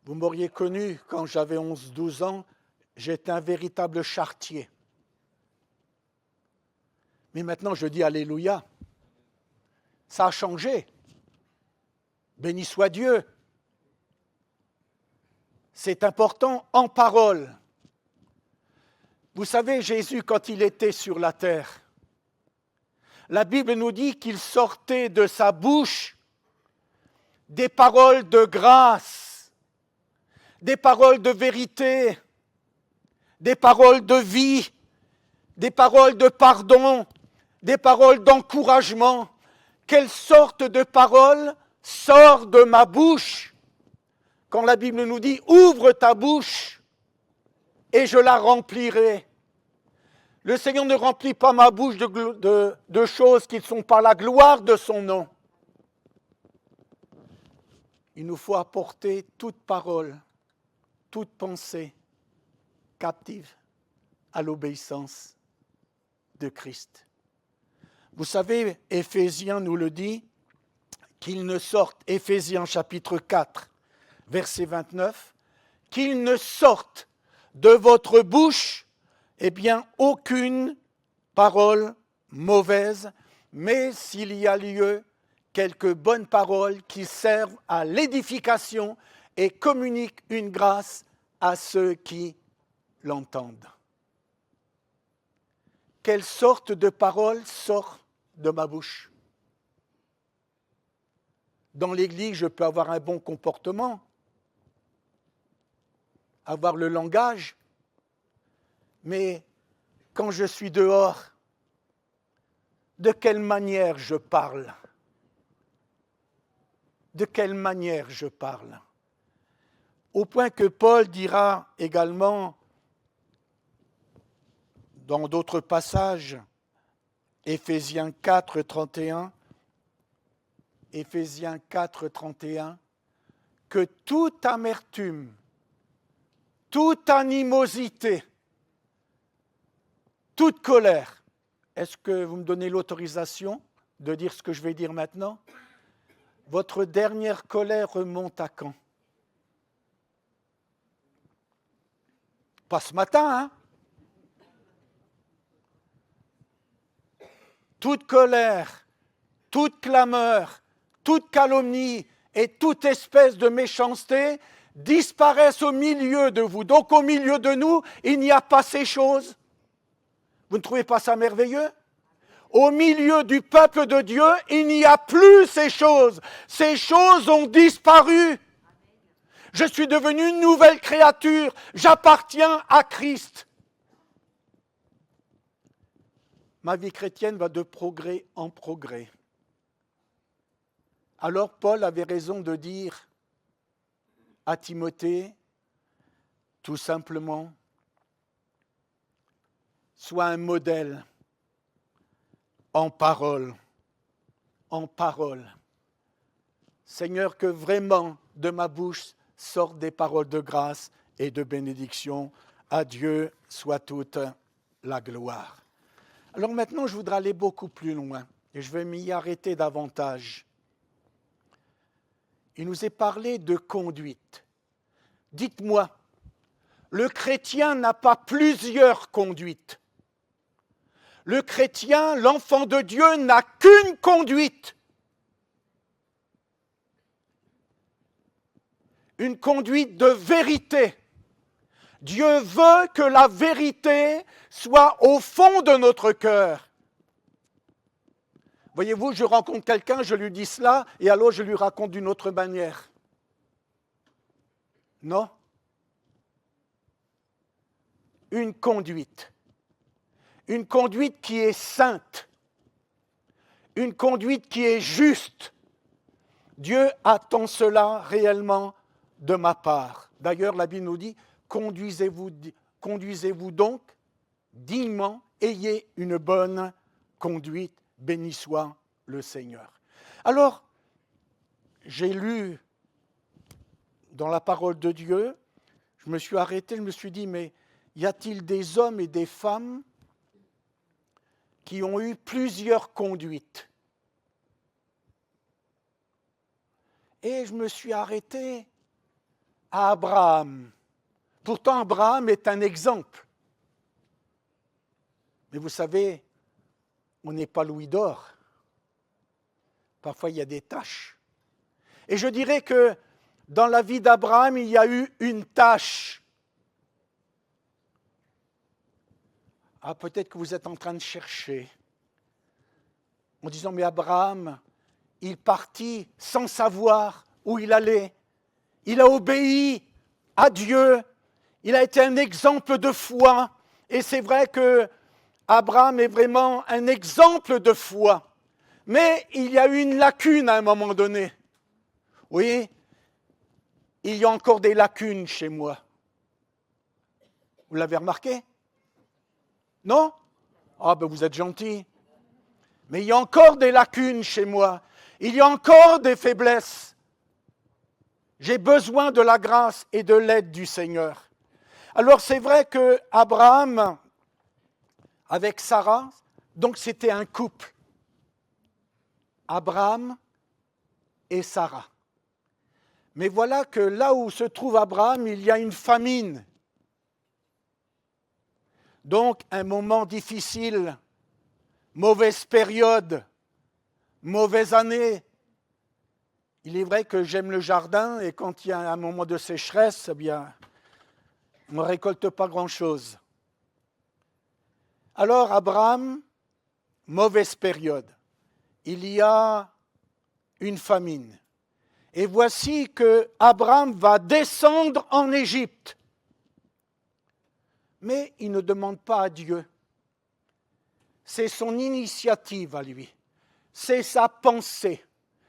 Vous m'auriez connu quand j'avais 11-12 ans, j'étais un véritable charretier. Mais maintenant je dis Alléluia. Ça a changé. Béni soit Dieu. C'est important en parole. Vous savez, Jésus, quand il était sur la terre, la Bible nous dit qu'il sortait de sa bouche des paroles de grâce, des paroles de vérité, des paroles de vie, des paroles de pardon, des paroles d'encouragement. Quelle sorte de parole sort de ma bouche? Quand la Bible nous dit « Ouvre ta bouche et je la remplirai ». Le Seigneur ne remplit pas ma bouche de choses qui ne sont pas la gloire de son nom. Il nous faut apporter toute parole, toute pensée captive à l'obéissance de Christ. Vous savez, Éphésiens nous le dit, qu'il ne sorte, Éphésiens chapitre 4, verset 29, qu'il ne sorte de votre bouche, eh bien, aucune parole mauvaise, mais s'il y a lieu, quelques bonnes paroles qui servent à l'édification et communiquent une grâce à ceux qui l'entendent. Quelle sorte de parole sort de ma bouche? Dans l'église, je peux avoir un bon comportement, avoir le langage, mais quand je suis dehors, de quelle manière je parle? De quelle manière je parle? Au point que Paul dira également, dans d'autres passages, Éphésiens 4, 31, Éphésiens 4, 31, que toute amertume, toute animosité, toute colère, est-ce que vous me donnez l'autorisation de dire ce que je vais dire maintenant? Votre dernière colère remonte à quand? Pas ce matin, hein? Toute colère, toute clameur, toute calomnie et toute espèce de méchanceté disparaissent au milieu de vous. Donc au milieu de nous, il n'y a pas ces choses. Vous ne trouvez pas ça merveilleux? Au milieu du peuple de Dieu, il n'y a plus ces choses. Ces choses ont disparu. Je suis devenu une nouvelle créature. J'appartiens à Christ. Ma vie chrétienne va de progrès en progrès. Alors Paul avait raison de dire à Timothée, tout simplement, sois un modèle en parole, en parole. Seigneur, que vraiment de ma bouche sortent des paroles de grâce et de bénédiction. À Dieu soit toute la gloire. Alors maintenant, je voudrais aller beaucoup plus loin et je vais m'y arrêter davantage. Il nous est parlé de conduite. Dites-moi, le chrétien n'a pas plusieurs conduites. Le chrétien, l'enfant de Dieu, n'a qu'une conduite. Une conduite de vérité. Dieu veut que la vérité soit au fond de notre cœur. Voyez-vous, je rencontre quelqu'un, je lui dis cela, et alors je lui raconte d'une autre manière. Non. Une conduite. Une conduite qui est sainte. Une conduite qui est juste. Dieu attend cela réellement de ma part. D'ailleurs, la Bible nous dit, conduisez-vous donc dignement, ayez une bonne conduite, béni soit le Seigneur. Alors, j'ai lu dans la parole de Dieu, je me suis arrêté, je me suis dit, mais y a-t-il des hommes et des femmes qui ont eu plusieurs conduites? Et je me suis arrêté à Abraham. Pourtant, Abraham est un exemple. Mais vous savez, on n'est pas Louis d'or. Parfois, il y a des tâches. Et je dirais que dans la vie d'Abraham, il y a eu une tâche. Ah, peut-être que vous êtes en train de chercher, en disant, mais Abraham, il partit sans savoir où il allait. Il a obéi à Dieu. Il a été un exemple de foi. Et c'est vrai que Abraham est vraiment un exemple de foi. Mais il y a eu une lacune à un moment donné. Oui, il y a encore des lacunes chez moi. Vous l'avez remarqué? Non? Ah ben vous êtes gentil. Mais il y a encore des lacunes chez moi. Il y a encore des faiblesses. J'ai besoin de la grâce et de l'aide du Seigneur. Alors c'est vrai que Abraham, avec Sarah, donc c'était un couple. Abraham et Sarah. Mais voilà que là où se trouve Abraham, il y a une famine. Donc un moment difficile, mauvaise période, mauvaise année. Il est vrai que j'aime le jardin et quand il y a un moment de sécheresse, eh bien, on ne récolte pas grand-chose. Alors Abraham, mauvaise période. Il y a une famine. Et voici que Abraham va descendre en Égypte. Mais il ne demande pas à Dieu. C'est son initiative à lui. C'est sa pensée.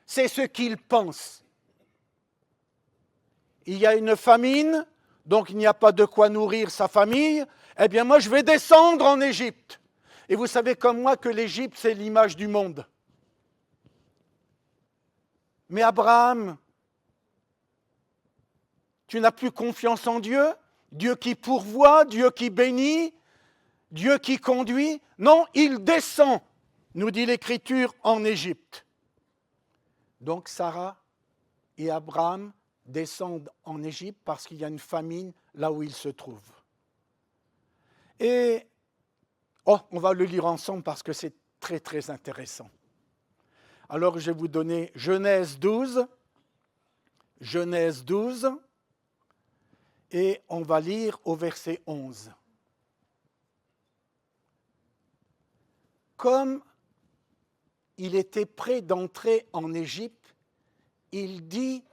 C'est ce qu'il pense. Il y a une famine, donc il n'y a pas de quoi nourrir sa famille. Eh bien moi je vais descendre en Égypte. Et vous savez comme moi que l'Égypte c'est l'image du monde. Mais Abraham, tu n'as plus confiance en Dieu? Dieu qui pourvoit, Dieu qui bénit, Dieu qui conduit? Non, il descend, nous dit l'Écriture, en Égypte. Donc Sarah et Abraham descendent en Égypte parce qu'il y a une famine là où ils se trouvent. Et, on va le lire ensemble parce que c'est très très intéressant. Alors je vais vous donner Genèse 12, et on va lire au verset 11. Comme il était prêt d'entrer en Égypte, il dit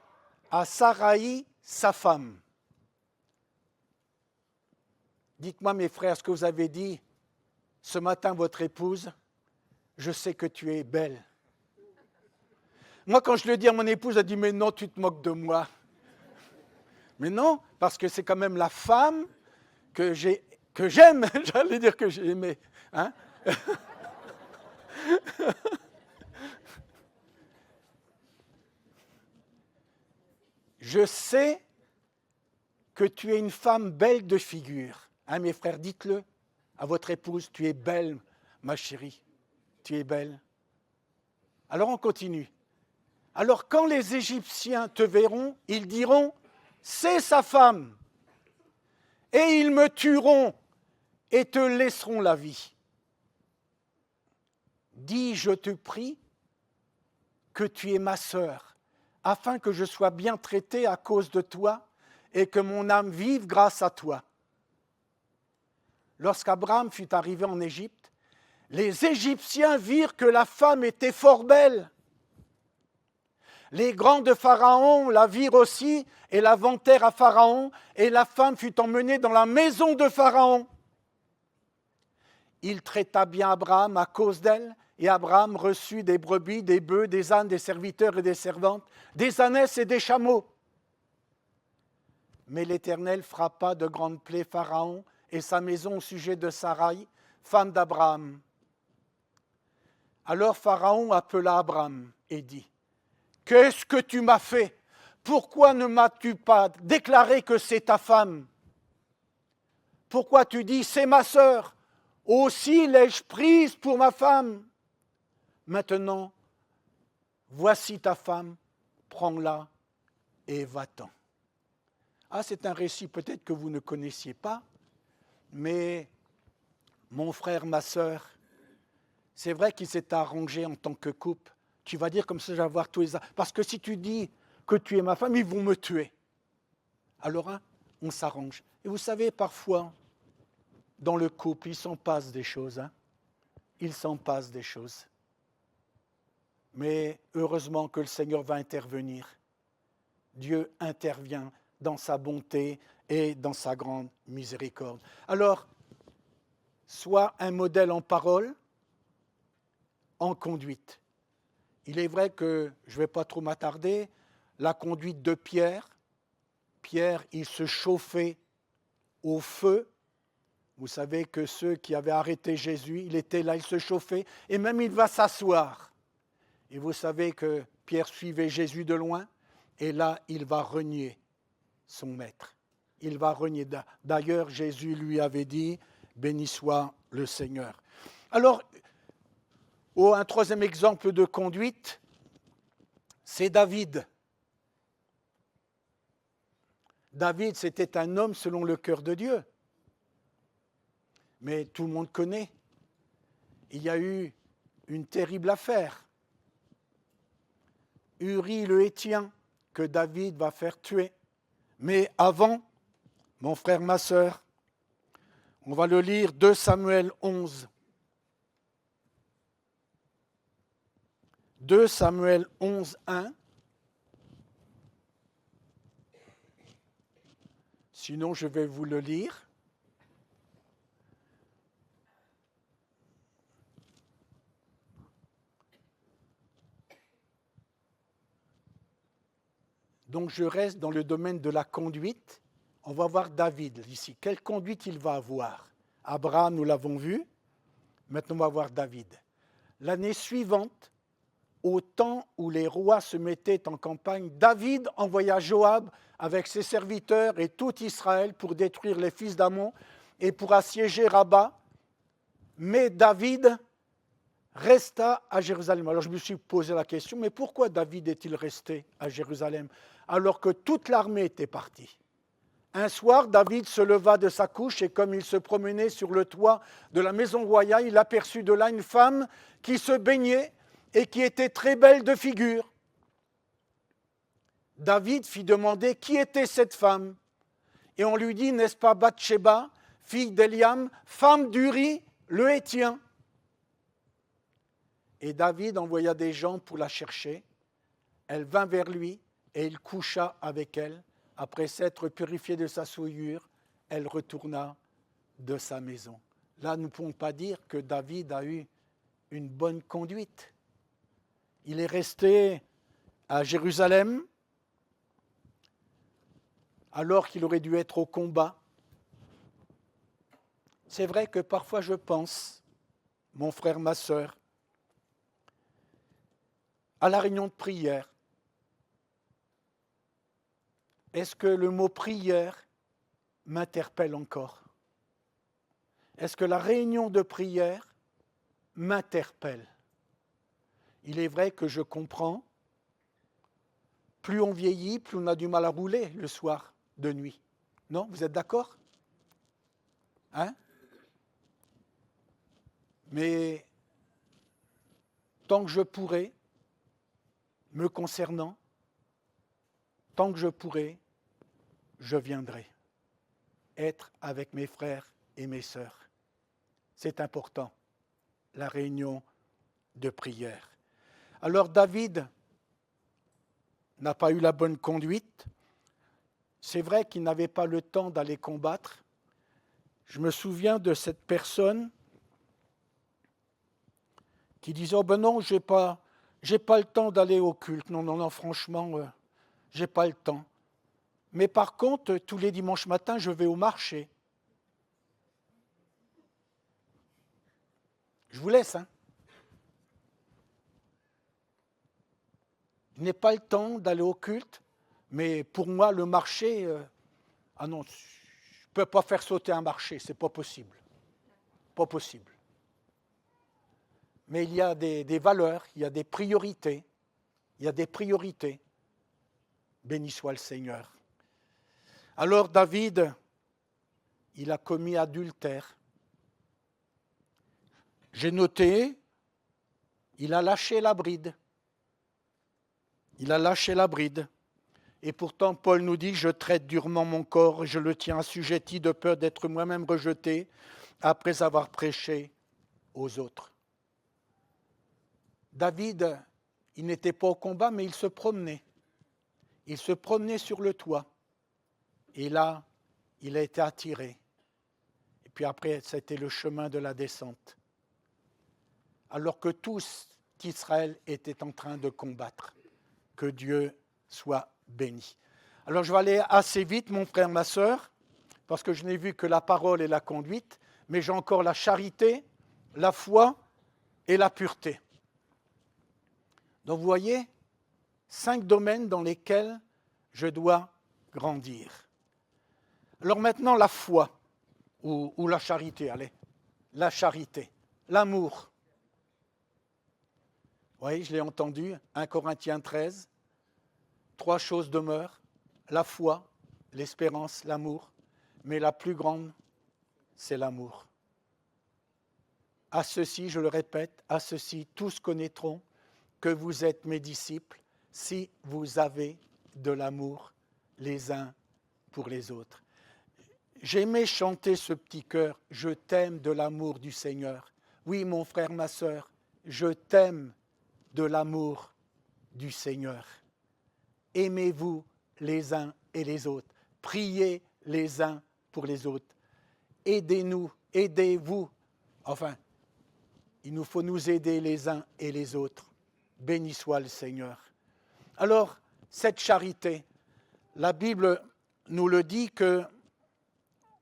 à Saraï, sa femme. Dites-moi mes frères ce que vous avez dit ce matin votre épouse, je sais que tu es belle. Moi, quand je le dis à mon épouse, elle dit « Mais non, tu te moques de moi. » Mais non, parce que c'est quand même la femme que j'aime, j'allais dire que j'ai aimé. Hein? Je sais que tu es une femme belle de figure. Hein, mes frères, dites-le à votre épouse, tu es belle, ma chérie, tu es belle. Alors on continue. Alors quand les Égyptiens te verront, ils diront, c'est sa femme, et ils me tueront et te laisseront la vie. Dis, je te prie, que tu es ma sœur, afin que je sois bien traité à cause de toi et que mon âme vive grâce à toi. Lorsqu'Abraham fut arrivé en Égypte, les Égyptiens virent que la femme était fort belle. Les grands de Pharaon la virent aussi et la vantèrent à Pharaon, et la femme fut emmenée dans la maison de Pharaon. Il traita bien Abraham à cause d'elle, et Abraham reçut des brebis, des bœufs, des ânes, des serviteurs et des servantes, des ânesses et des chameaux. Mais l'Éternel frappa de grandes plaies Pharaon et sa maison au sujet de Saraï, femme d'Abraham. Alors Pharaon appela Abraham et dit, « Qu'est-ce que tu m'as fait? pourquoi ne m'as-tu pas déclaré que c'est ta femme? Pourquoi tu dis, c'est ma sœur? Aussi l'ai-je prise pour ma femme. Maintenant, voici ta femme, prends-la et va-t'en. Ah, c'est un récit peut-être que vous ne connaissiez pas, mais mon frère, ma sœur, c'est vrai qu'il s'est arrangé en tant que couple. Tu vas dire comme ça, je vais avoir tous les... Parce que si tu dis que tu es ma femme, ils vont me tuer. Alors, hein, on s'arrange. Et vous savez, parfois, dans le couple, il s'en passe des choses. Hein. Il s'en passe des choses. Mais heureusement que le Seigneur va intervenir. Dieu intervient dans sa bonté et dans sa grande miséricorde. Alors, sois un modèle en parole, en conduite. Il est vrai que, je ne vais pas trop m'attarder, la conduite de Pierre, il se chauffait au feu. Vous savez que ceux qui avaient arrêté Jésus, il était là, il se chauffait, et même il va s'asseoir. Et vous savez que Pierre suivait Jésus de loin, et là, il va renier son maître. Il va renier. D'ailleurs, Jésus lui avait dit, béni soit le Seigneur. Alors, un troisième exemple de conduite, c'est David. David, c'était un homme selon le cœur de Dieu. Mais tout le monde connaît. Il y a eu une terrible affaire. Uri le Héthien, que David va faire tuer. Mais avant, mon frère, ma sœur, on va le lire 2 Samuel 11. 2 Samuel 11, 1. Sinon, je vais vous le lire. Donc, je reste dans le domaine de la conduite. On va voir David ici. Quelle conduite il va avoir? Abraham, nous l'avons vu. Maintenant, on va voir David. L'année suivante, au temps où les rois se mettaient en campagne, David envoya Joab avec ses serviteurs et tout Israël pour détruire les fils d'Ammon et pour assiéger Rabat. Mais David resta à Jérusalem. Alors je me suis posé la question, mais pourquoi David est-il resté à Jérusalem alors que toute l'armée était partie? Un soir, David se leva de sa couche et comme il se promenait sur le toit de la maison royale, il aperçut de là une femme qui se baignait et qui était très belle de figure. David fit demander qui était cette femme. Et on lui dit, n'est-ce pas Bathsheba, fille d'Eliam, femme d'Uri, le Héthien? Et David envoya des gens pour la chercher. Elle vint vers lui et il coucha avec elle. Après s'être purifiée de sa souillure, elle retourna de sa maison. Là, nous ne pouvons pas dire que David a eu une bonne conduite. Il est resté à Jérusalem alors qu'il aurait dû être au combat. C'est vrai que parfois je pense, mon frère, ma sœur, à la réunion de prière. Est-ce que le mot prière m'interpelle encore? Est-ce que la réunion de prière m'interpelle? Il est vrai que je comprends, plus on vieillit, plus on a du mal à rouler le soir de nuit. Non, vous êtes d'accord? Hein? Mais tant que je pourrai, me concernant, tant que je pourrai, je viendrai être avec mes frères et mes sœurs. C'est important, la réunion de prière. Alors David n'a pas eu la bonne conduite. C'est vrai qu'il n'avait pas le temps d'aller combattre. Je me souviens de cette personne qui disait « Oh ben non, j'ai pas le temps d'aller au culte. Non, franchement, j'ai pas le temps. Mais par contre, tous les dimanches matins, je vais au marché. » Je vous laisse, hein. Je n'ai pas le temps d'aller au culte, Mais pour moi, le marché, ah non, je ne peux pas faire sauter un marché, c'est pas possible. Pas possible. Mais il y a des valeurs, il y a des priorités. Il y a des priorités. Béni soit le Seigneur. Alors David, il a commis adultère. J'ai noté, il a lâché la bride. Il a lâché la bride. Et pourtant, Paul nous dit, je traite durement mon corps, je le tiens assujetti de peur d'être moi-même rejeté après avoir prêché aux autres. David, il n'était pas au combat, mais il se promenait. Il se promenait sur le toit. Et là, il a été attiré. Et puis après, c'était le chemin de la descente. Alors que tous Israël était en train de combattre. Que Dieu soit béni. Alors je vais aller assez vite, mon frère, ma sœur, parce que je n'ai vu que la parole et la conduite, mais j'ai encore la charité, la foi et la pureté. Donc vous voyez, 5 domaines dans lesquels je dois grandir. Alors maintenant, la foi, ou la charité, allez, la charité, l'amour. Oui, je l'ai entendu, 1 Corinthiens 13, 3 choses demeurent, la foi, l'espérance, l'amour, mais la plus grande, c'est l'amour. À ceci, je le répète, à ceci, tous connaîtront que vous êtes mes disciples si vous avez de l'amour les uns pour les autres. J'aimais chanter ce petit chœur, je t'aime de l'amour du Seigneur. Oui, mon frère, ma sœur, je t'aime de l'amour du Seigneur. Aimez-vous les uns et les autres. Priez les uns pour les autres. Aidez-nous, aidez-vous. Enfin, il nous faut nous aider les uns et les autres. Béni soit le Seigneur. Alors, cette charité, la Bible nous le dit que,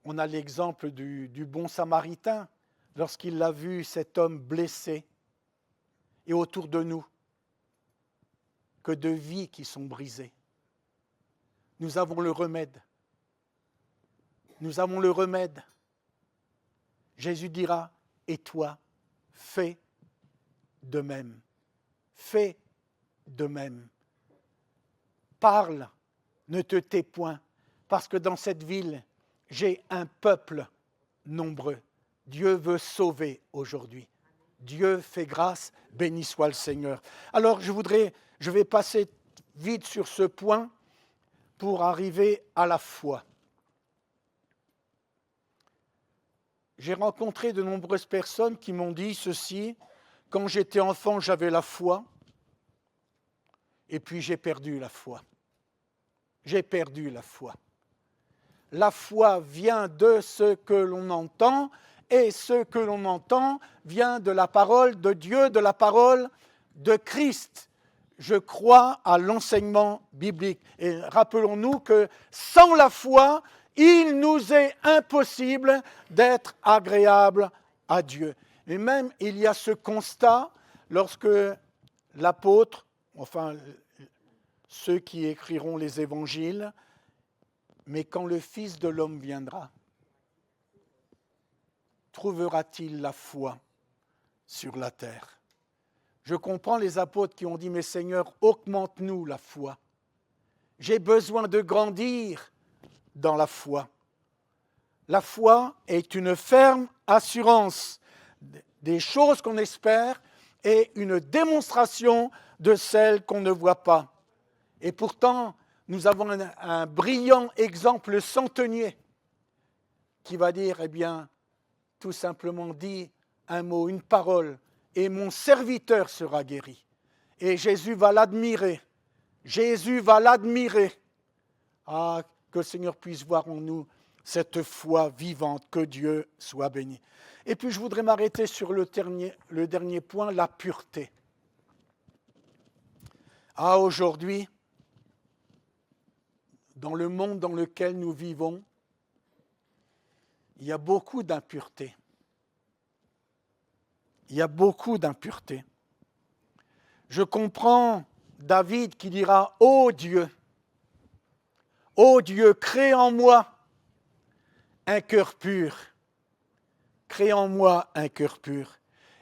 on a l'exemple du bon Samaritain, lorsqu'il a vu cet homme blessé, et autour de nous, que de vies qui sont brisées. Nous avons le remède. Nous avons le remède. Jésus dira, et toi, fais de même. Fais de même. Parle, ne te tais point, parce que dans cette ville, j'ai un peuple nombreux. Dieu veut sauver aujourd'hui. Dieu fait grâce, béni soit le Seigneur. Alors je vais passer vite sur ce point pour arriver à la foi. J'ai rencontré de nombreuses personnes qui m'ont dit ceci, quand j'étais enfant, j'avais la foi, et puis j'ai perdu la foi. J'ai perdu la foi. La foi vient de ce que l'on entend, et ce que l'on entend vient de la parole de Dieu, de la parole de Christ. Je crois à l'enseignement biblique. Et rappelons-nous que sans la foi, il nous est impossible d'être agréable à Dieu. Et même, il y a ce constat lorsque l'apôtre, enfin ceux qui écriront les évangiles, mais quand le Fils de l'homme viendra, trouvera-t-il la foi sur la terre? Je comprends les apôtres qui ont dit, mais Seigneur, augmente-nous la foi. J'ai besoin de grandir dans la foi. La foi est une ferme assurance des choses qu'on espère et une démonstration de celles qu'on ne voit pas. Et pourtant, nous avons un brillant exemple centenier qui va dire, eh bien, tout simplement dit un mot, une parole, et mon serviteur sera guéri. Et Jésus va l'admirer. Jésus va l'admirer. Ah, que le Seigneur puisse voir en nous cette foi vivante, que Dieu soit béni. Et puis je voudrais m'arrêter sur le dernier point, la pureté. Ah, aujourd'hui, dans le monde dans lequel nous vivons, il y a beaucoup d'impureté. Il y a beaucoup d'impureté. Je comprends David qui dira « Ô Dieu », Ô Dieu, crée en moi un cœur pur. Crée en moi un cœur pur.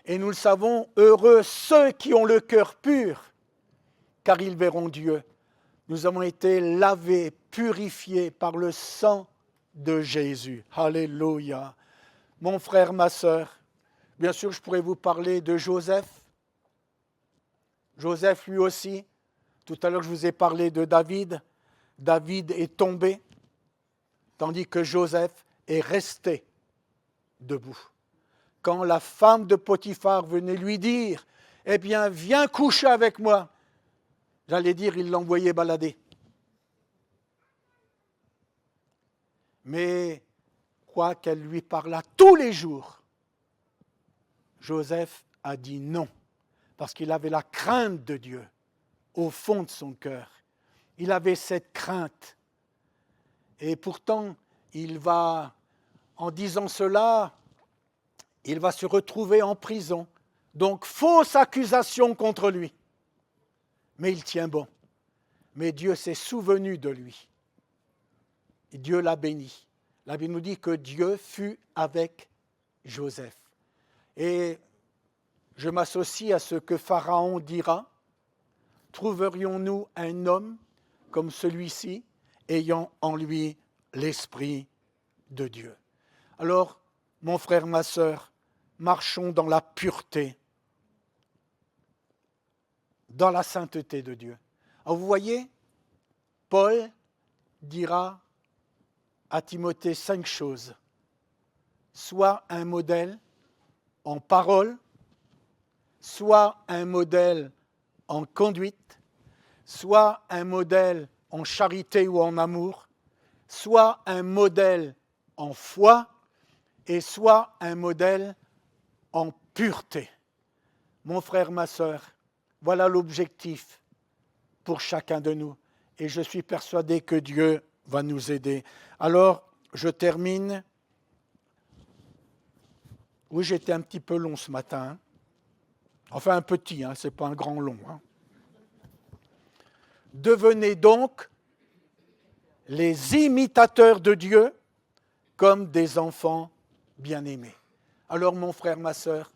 Et nous le savons, heureux ceux qui ont le cœur pur, car ils verront Dieu. Nous avons été lavés, purifiés par le sang de Jésus. Alléluia. Mon frère, ma sœur, bien sûr, je pourrais vous parler de Joseph. Joseph, lui aussi. Tout à l'heure, je vous ai parlé de David. David est tombé, tandis que Joseph est resté debout. Quand la femme de Potiphar venait lui dire « Eh bien, viens coucher avec moi », j'allais dire, il l'envoyait balader. Mais, quoiqu'elle lui parlât tous les jours, Joseph a dit non, parce qu'il avait la crainte de Dieu au fond de son cœur. Il avait cette crainte. Et pourtant, en disant cela, il va se retrouver en prison. Donc, fausse accusation contre lui. Mais il tient bon. Mais Dieu s'est souvenu de lui. Et Dieu l'a béni. La Bible nous dit que Dieu fut avec Joseph. Et je m'associe à ce que Pharaon dira. Trouverions-nous un homme comme celui-ci, ayant en lui l'Esprit de Dieu? Alors, mon frère, ma sœur, marchons dans la pureté, dans la sainteté de Dieu. Alors, vous voyez, Paul dira à Timothée 5 choses. Sois un modèle en parole, sois un modèle en conduite, sois un modèle en charité ou en amour, sois un modèle en foi et sois un modèle en pureté. Mon frère, ma sœur, voilà l'objectif pour chacun de nous. Et je suis persuadé que Dieu va nous aider. Alors, je termine. Oui, j'étais un petit peu long ce matin. Enfin, un petit, ce n'est pas un grand long. Devenez donc les imitateurs de Dieu comme des enfants bien-aimés. Alors, mon frère, ma sœur,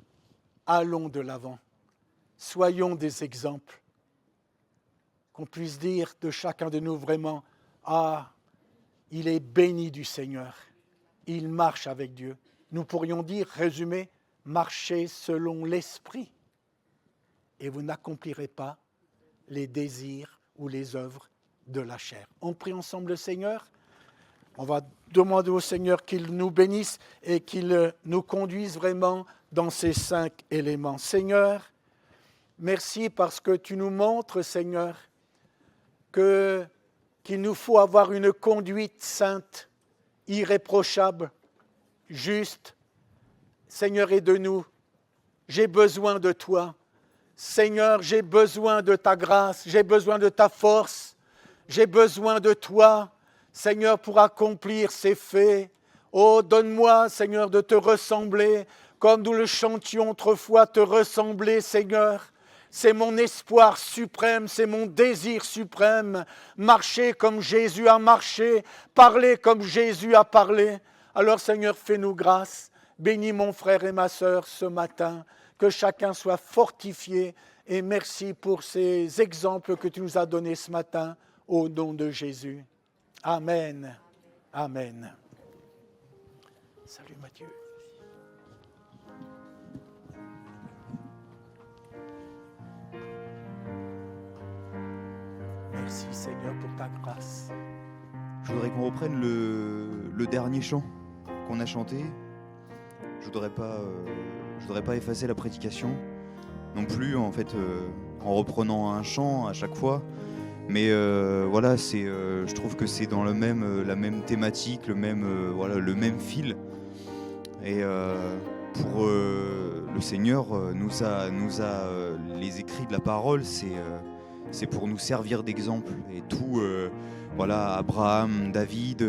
allons de l'avant. Soyons des exemples. Qu'on puisse dire de chacun de nous vraiment, ah, il est béni du Seigneur. Il marche avec Dieu. Nous pourrions dire, résumer, marchez selon l'Esprit. Et vous n'accomplirez pas les désirs ou les œuvres de la chair. On prie ensemble le Seigneur. On va demander au Seigneur qu'il nous bénisse et qu'il nous conduise vraiment dans ces 5 éléments. Seigneur, merci parce que tu nous montres, Seigneur, qu'il nous faut avoir une conduite sainte, irréprochable, juste. Seigneur, aide-nous. J'ai besoin de toi. Seigneur, j'ai besoin de ta grâce, j'ai besoin de ta force, j'ai besoin de toi, Seigneur, pour accomplir ces faits. Oh, donne-moi, Seigneur, de te ressembler, comme nous le chantions autrefois, te ressembler, Seigneur. C'est mon espoir suprême, c'est mon désir suprême, marcher comme Jésus a marché, parler comme Jésus a parlé. Alors, Seigneur, fais-nous grâce, bénis mon frère et ma sœur ce matin, que chacun soit fortifié et merci pour ces exemples que tu nous as donnés ce matin au nom de Jésus. Amen. Amen. Salut Mathieu. Merci Seigneur pour ta grâce. Je voudrais qu'on reprenne le dernier chant qu'on a chanté. Je voudrais pas effacer la prédication non plus, en fait, en reprenant un chant à chaque fois. Mais voilà, je trouve que c'est dans la même thématique, le même fil. Et pour le Seigneur nous a les écrits de la parole, c'est pour nous servir d'exemple. Et tout, Abraham, David.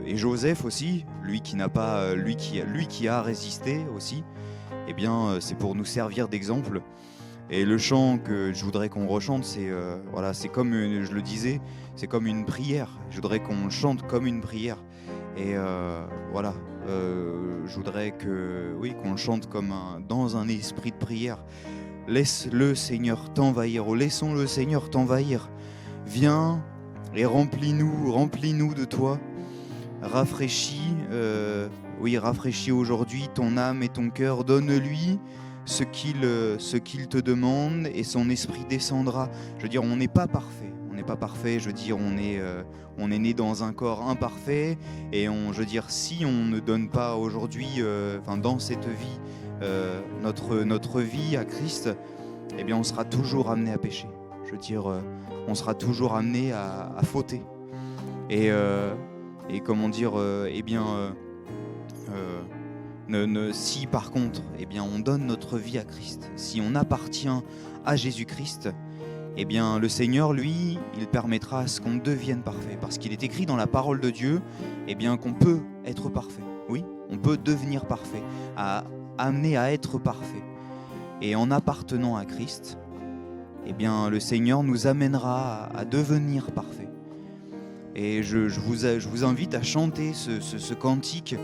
Et Joseph aussi, lui qui a résisté aussi, eh bien c'est pour nous servir d'exemple. Et le chant que je voudrais qu'on rechante, c'est voilà, c'est comme, je le disais, c'est comme une prière. Je voudrais qu'on le chante comme une prière. Et voilà, je voudrais oui, qu'on le chante comme dans un esprit de prière. Laisse le Seigneur t'envahir, oh, laissons le Seigneur t'envahir. Viens et remplis-nous de toi. Rafraîchis, rafraîchis aujourd'hui ton âme et ton cœur. Donne-lui ce qu'il te demande et son esprit descendra. Je veux dire, on n'est pas parfait. On n'est pas parfait. Je veux dire, on est né dans un corps imparfait. Et je veux dire, si on ne donne pas aujourd'hui, dans cette vie, notre vie à Christ, eh bien, on sera toujours amené à pécher. Je veux dire, on sera toujours amené à fauter. Et comment dire, si par contre, eh bien, on donne notre vie à Christ, si on appartient à Jésus-Christ, eh bien, le Seigneur, lui, il permettra à ce qu'on devienne parfait. Parce qu'il est écrit dans la parole de Dieu, eh bien, qu'on peut être parfait. Oui, on peut devenir parfait, amené à être parfait. Et en appartenant à Christ, eh bien, le Seigneur nous amènera à devenir parfait. Et je vous invite à chanter ce cantique,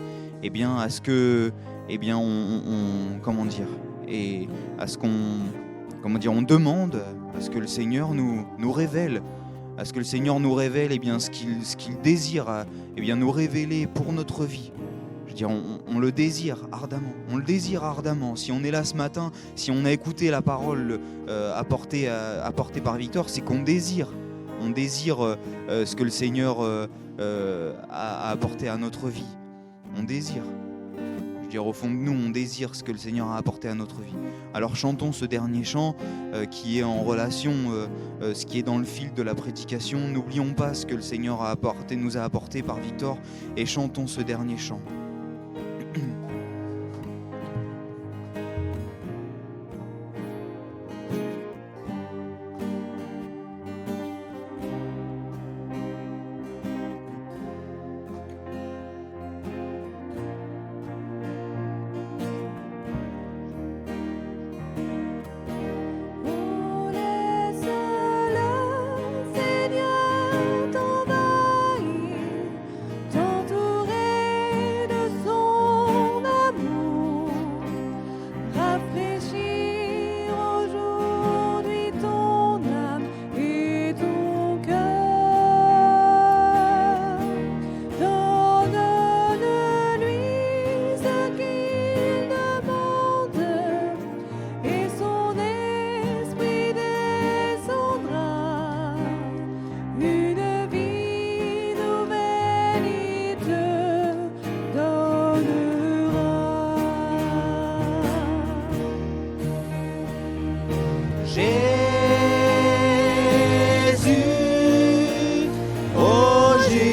eh bien, à ce que, eh bien, comment dire, et à ce on demande à ce que le Seigneur nous révèle, à ce que le Seigneur nous révèle, eh bien, ce qu'il désire, eh bien, nous révéler pour notre vie. Je veux dire, on le désire ardemment. Si on est là ce matin, si on a écouté la parole apportée par Victor, c'est qu'on désire. On désire ce que le Seigneur a apporté à notre vie. On désire. Je veux dire, au fond de nous, on désire ce que le Seigneur a apporté à notre vie. Alors chantons ce dernier chant qui est en relation, ce qui est dans le fil de la prédication. N'oublions pas ce que le Seigneur nous a apporté par Victor, et chantons ce dernier chant. Oh, laisse le Seigneur t'envahir, t'entourer de son amour, rafraîchir aujourd'hui ton âme et ton cœur. Donne-lui ce qu'il demande et son esprit descendra. Une vie nouvelle il te donnera. Jésus, oh Jésus,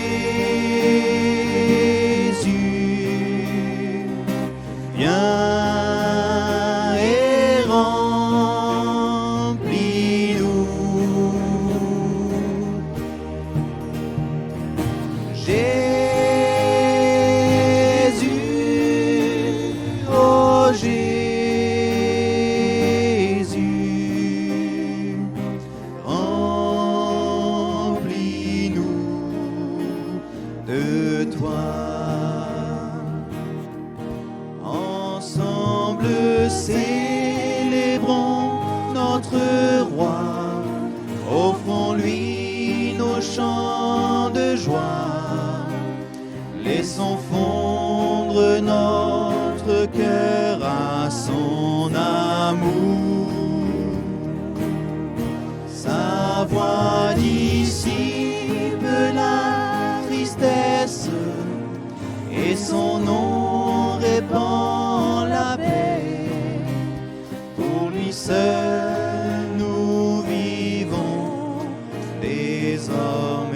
viens et remplis-nous. Jésus, oh Jésus, remplis-nous de toi. Ensemble célébrons notre roi, offrons-lui nos chants de joie. Laissons fondre notre cœur à son amour. Sa voix dissipe la tristesse et son nom répand la paix. Pour lui seul nous vivons désormais.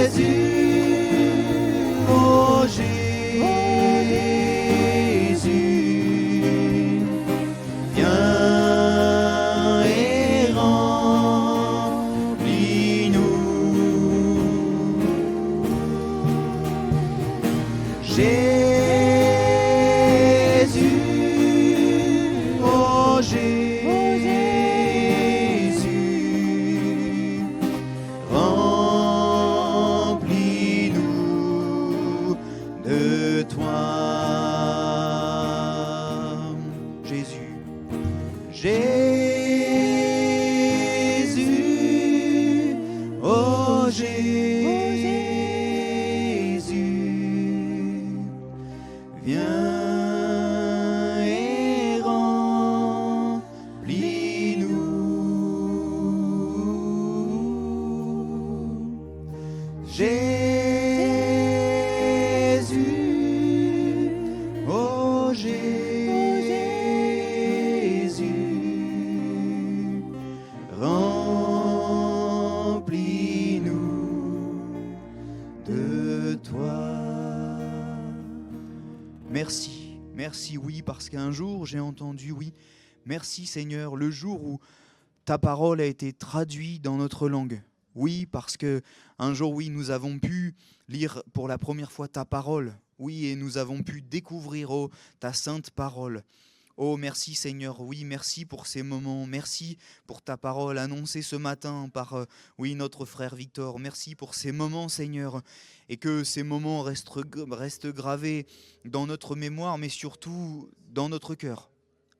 Jésus, oh Jésus, viens et remplis-nous. Jésus, oh Jésus, viens et remplis-nous. Jésus, oh Jésus, remplis-nous de toi. Merci, merci, oui, parce qu'un jour j'ai entendu, oui, merci Seigneur, le jour où ta parole a été traduite dans notre langue. Oui, parce que un jour, oui, nous avons pu lire pour la première fois ta parole. Oui, et nous avons pu découvrir, oh, ta sainte parole. Oh, merci Seigneur, oui, merci pour ces moments. Merci pour ta parole annoncée ce matin par, oui, notre frère Victor. Merci pour ces moments, Seigneur, et que ces moments restent gravés dans notre mémoire, mais surtout dans notre cœur.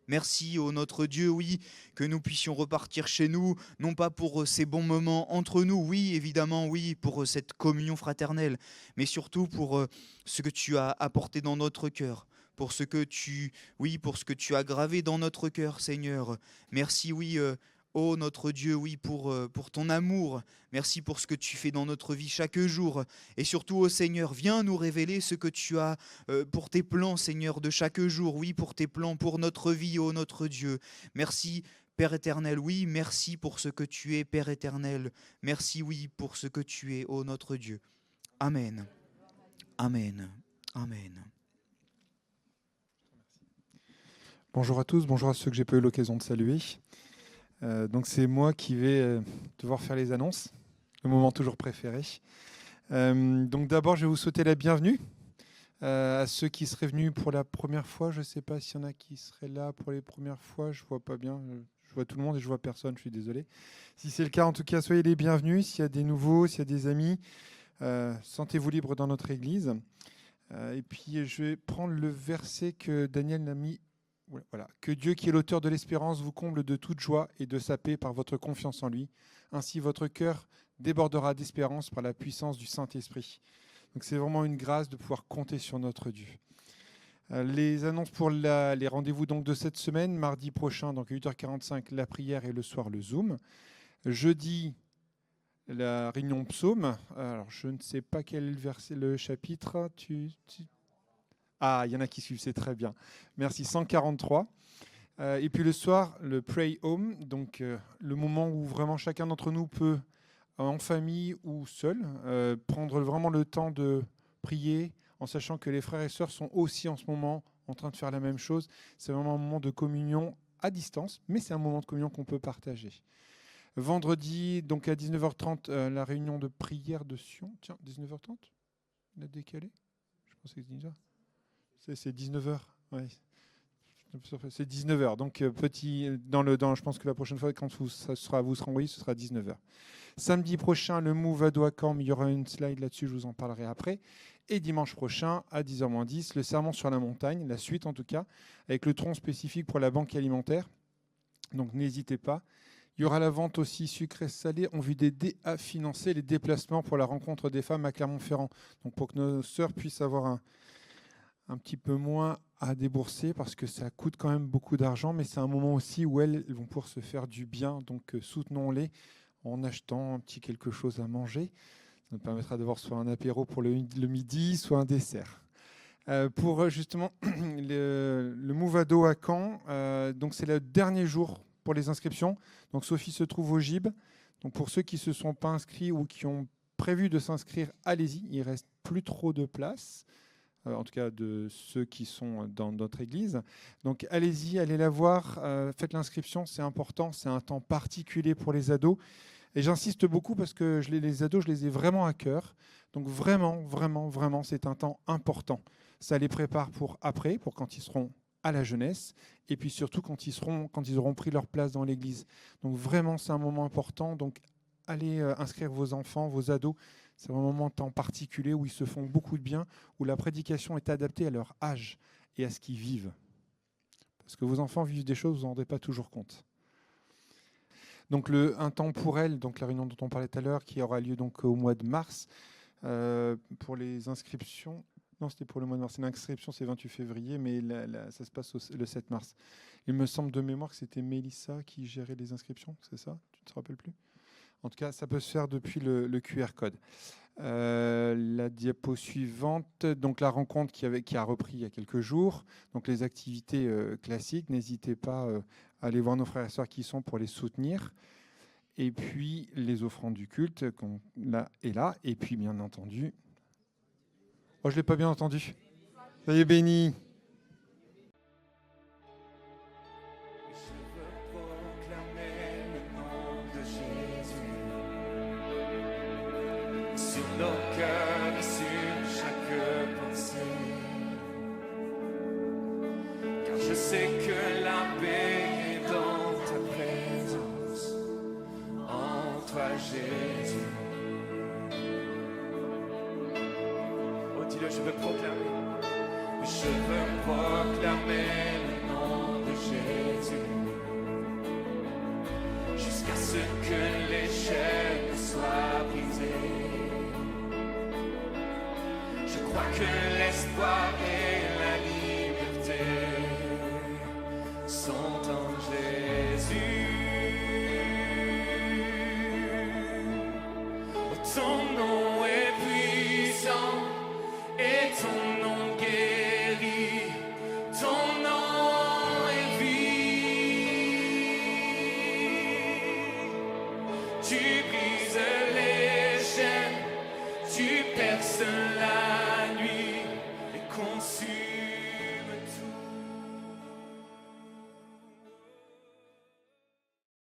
Merci, ô notre Dieu, oui, que nous puissions repartir chez nous, non pas pour ces bons moments entre nous, oui, évidemment, oui, pour cette communion fraternelle, mais surtout pour ce que tu as apporté dans notre cœur, pour ce que tu as gravé dans notre cœur, Seigneur. Merci, oui, ô notre Dieu, oui, pour ton amour. Merci pour ce que tu fais dans notre vie chaque jour. Et surtout, ô Seigneur, viens nous révéler ce que tu as pour tes plans, Seigneur, de chaque jour. Oui, pour tes plans, pour notre vie, ô notre Dieu. Merci, Père éternel. Oui, merci pour ce que tu es, Père éternel. Merci, oui, pour ce que tu es, ô notre Dieu. Amen. Amen. Amen. Bonjour à tous, bonjour à ceux que j'ai pas eu l'occasion de saluer. Donc c'est moi qui vais devoir faire les annonces, le moment toujours préféré. Donc d'abord, je vais vous souhaiter la bienvenue à ceux qui seraient venus pour la première fois. Je ne sais pas s'il y en a qui seraient là pour les premières fois, je ne vois pas bien. Je vois tout le monde et je ne vois personne, je suis désolé. Si c'est le cas, en tout cas, soyez les bienvenus. S'il y a des nouveaux, s'il y a des amis, sentez-vous libres dans notre église. Et puis je vais prendre le verset que Daniel a mis. Voilà. Que Dieu, qui est l'auteur de l'espérance, vous comble de toute joie et de sa paix par votre confiance en lui. Ainsi, votre cœur débordera d'espérance par la puissance du Saint-Esprit. Donc, c'est vraiment une grâce de pouvoir compter sur notre Dieu. Les annonces pour les rendez-vous donc de cette semaine, mardi prochain, donc à 8h45, la prière et le soir, le Zoom. Jeudi, la réunion psaume. Alors, je ne sais pas quel verset, le chapitre. Ah, il y en a qui suivent, c'est très bien. Merci, 143. Et puis le soir, le Pray Home, donc le moment où vraiment chacun d'entre nous peut, en famille ou seul, prendre vraiment le temps de prier, en sachant que les frères et sœurs sont aussi en ce moment en train de faire la même chose. C'est vraiment un moment de communion à distance, mais c'est un moment de communion qu'on peut partager. Vendredi, donc à 19h30, la réunion de prière de Sion. Tiens, 19h30 ? On a décalé ? Je pensais que c'était 19h. C'est 19h, oui. C'est 19h. Donc, je pense que la prochaine fois, quand vous serez envoyé, ce sera 19h. Samedi prochain, le Move Ado à Camp, il y aura une slide là-dessus, je vous en parlerai après. Et dimanche prochain, à 10h-10, le sermon sur la montagne, la suite en tout cas, avec le tronc spécifique pour la banque alimentaire. Donc, n'hésitez pas. Il y aura la vente aussi sucré salé en vue d'aider à financer les déplacements pour la rencontre des femmes à Clermont-Ferrand. Donc, pour que nos sœurs puissent avoir un petit peu moins à débourser parce que ça coûte quand même beaucoup d'argent, mais c'est un moment aussi où elles vont pouvoir se faire du bien. Donc soutenons-les en achetant un petit quelque chose à manger. Ça nous permettra d'avoir soit un apéro pour le midi, soit un dessert. Pour justement le Move Ado à Caen, donc c'est le dernier jour pour les inscriptions. Donc Sophie se trouve au GIB. Donc pour ceux qui ne se sont pas inscrits ou qui ont prévu de s'inscrire, allez-y, il ne reste plus trop de place. En tout cas de ceux qui sont dans notre église. Donc allez-y, allez la voir, faites l'inscription, c'est important, c'est un temps particulier pour les ados. Et j'insiste beaucoup parce que les ados, je les ai vraiment à cœur. Donc vraiment, vraiment, vraiment, c'est un temps important. Ça les prépare pour après, pour quand ils seront à la jeunesse, et puis surtout quand ils auront pris leur place dans l'église. Donc vraiment, c'est un moment important. Donc allez inscrire vos enfants, vos ados. C'est un moment de temps particulier où ils se font beaucoup de bien, où la prédication est adaptée à leur âge et à ce qu'ils vivent. Parce que vos enfants vivent des choses, vous n'en rendez pas toujours compte. Donc un temps pour elle, donc la réunion dont on parlait tout à l'heure, qui aura lieu donc au mois de mars, pour les inscriptions. Non, c'était pour le mois de mars. L'inscription, c'est 28 février, mais ça se passe le 7 mars. Il me semble de mémoire que c'était Mélissa qui gérait les inscriptions, c'est ça? Tu ne te rappelles plus? En tout cas, ça peut se faire depuis le QR code. La diapo suivante, donc la rencontre qui a repris il y a quelques jours. Donc les activités classiques, n'hésitez pas à aller voir nos frères et sœurs qui sont pour les soutenir. Et puis les offrandes du culte, là et là. Et puis bien entendu... Oh, je ne l'ai pas bien entendu. Soyez bénis. Je veux proclamer le nom de Jésus sur nos cœurs et sur chaque pensée. Car je sais que la paix est dans ta présence, en toi Jésus. Je veux proclamer, je veux proclamer le nom de Jésus jusqu'à ce que les chaînes soient brisées. Je crois que l'espoir et la liberté sont en Jésus. Oh, ton nom est puissant. Et ton nom guérit, ton nom est vie. Tu brises les chaînes, tu perces la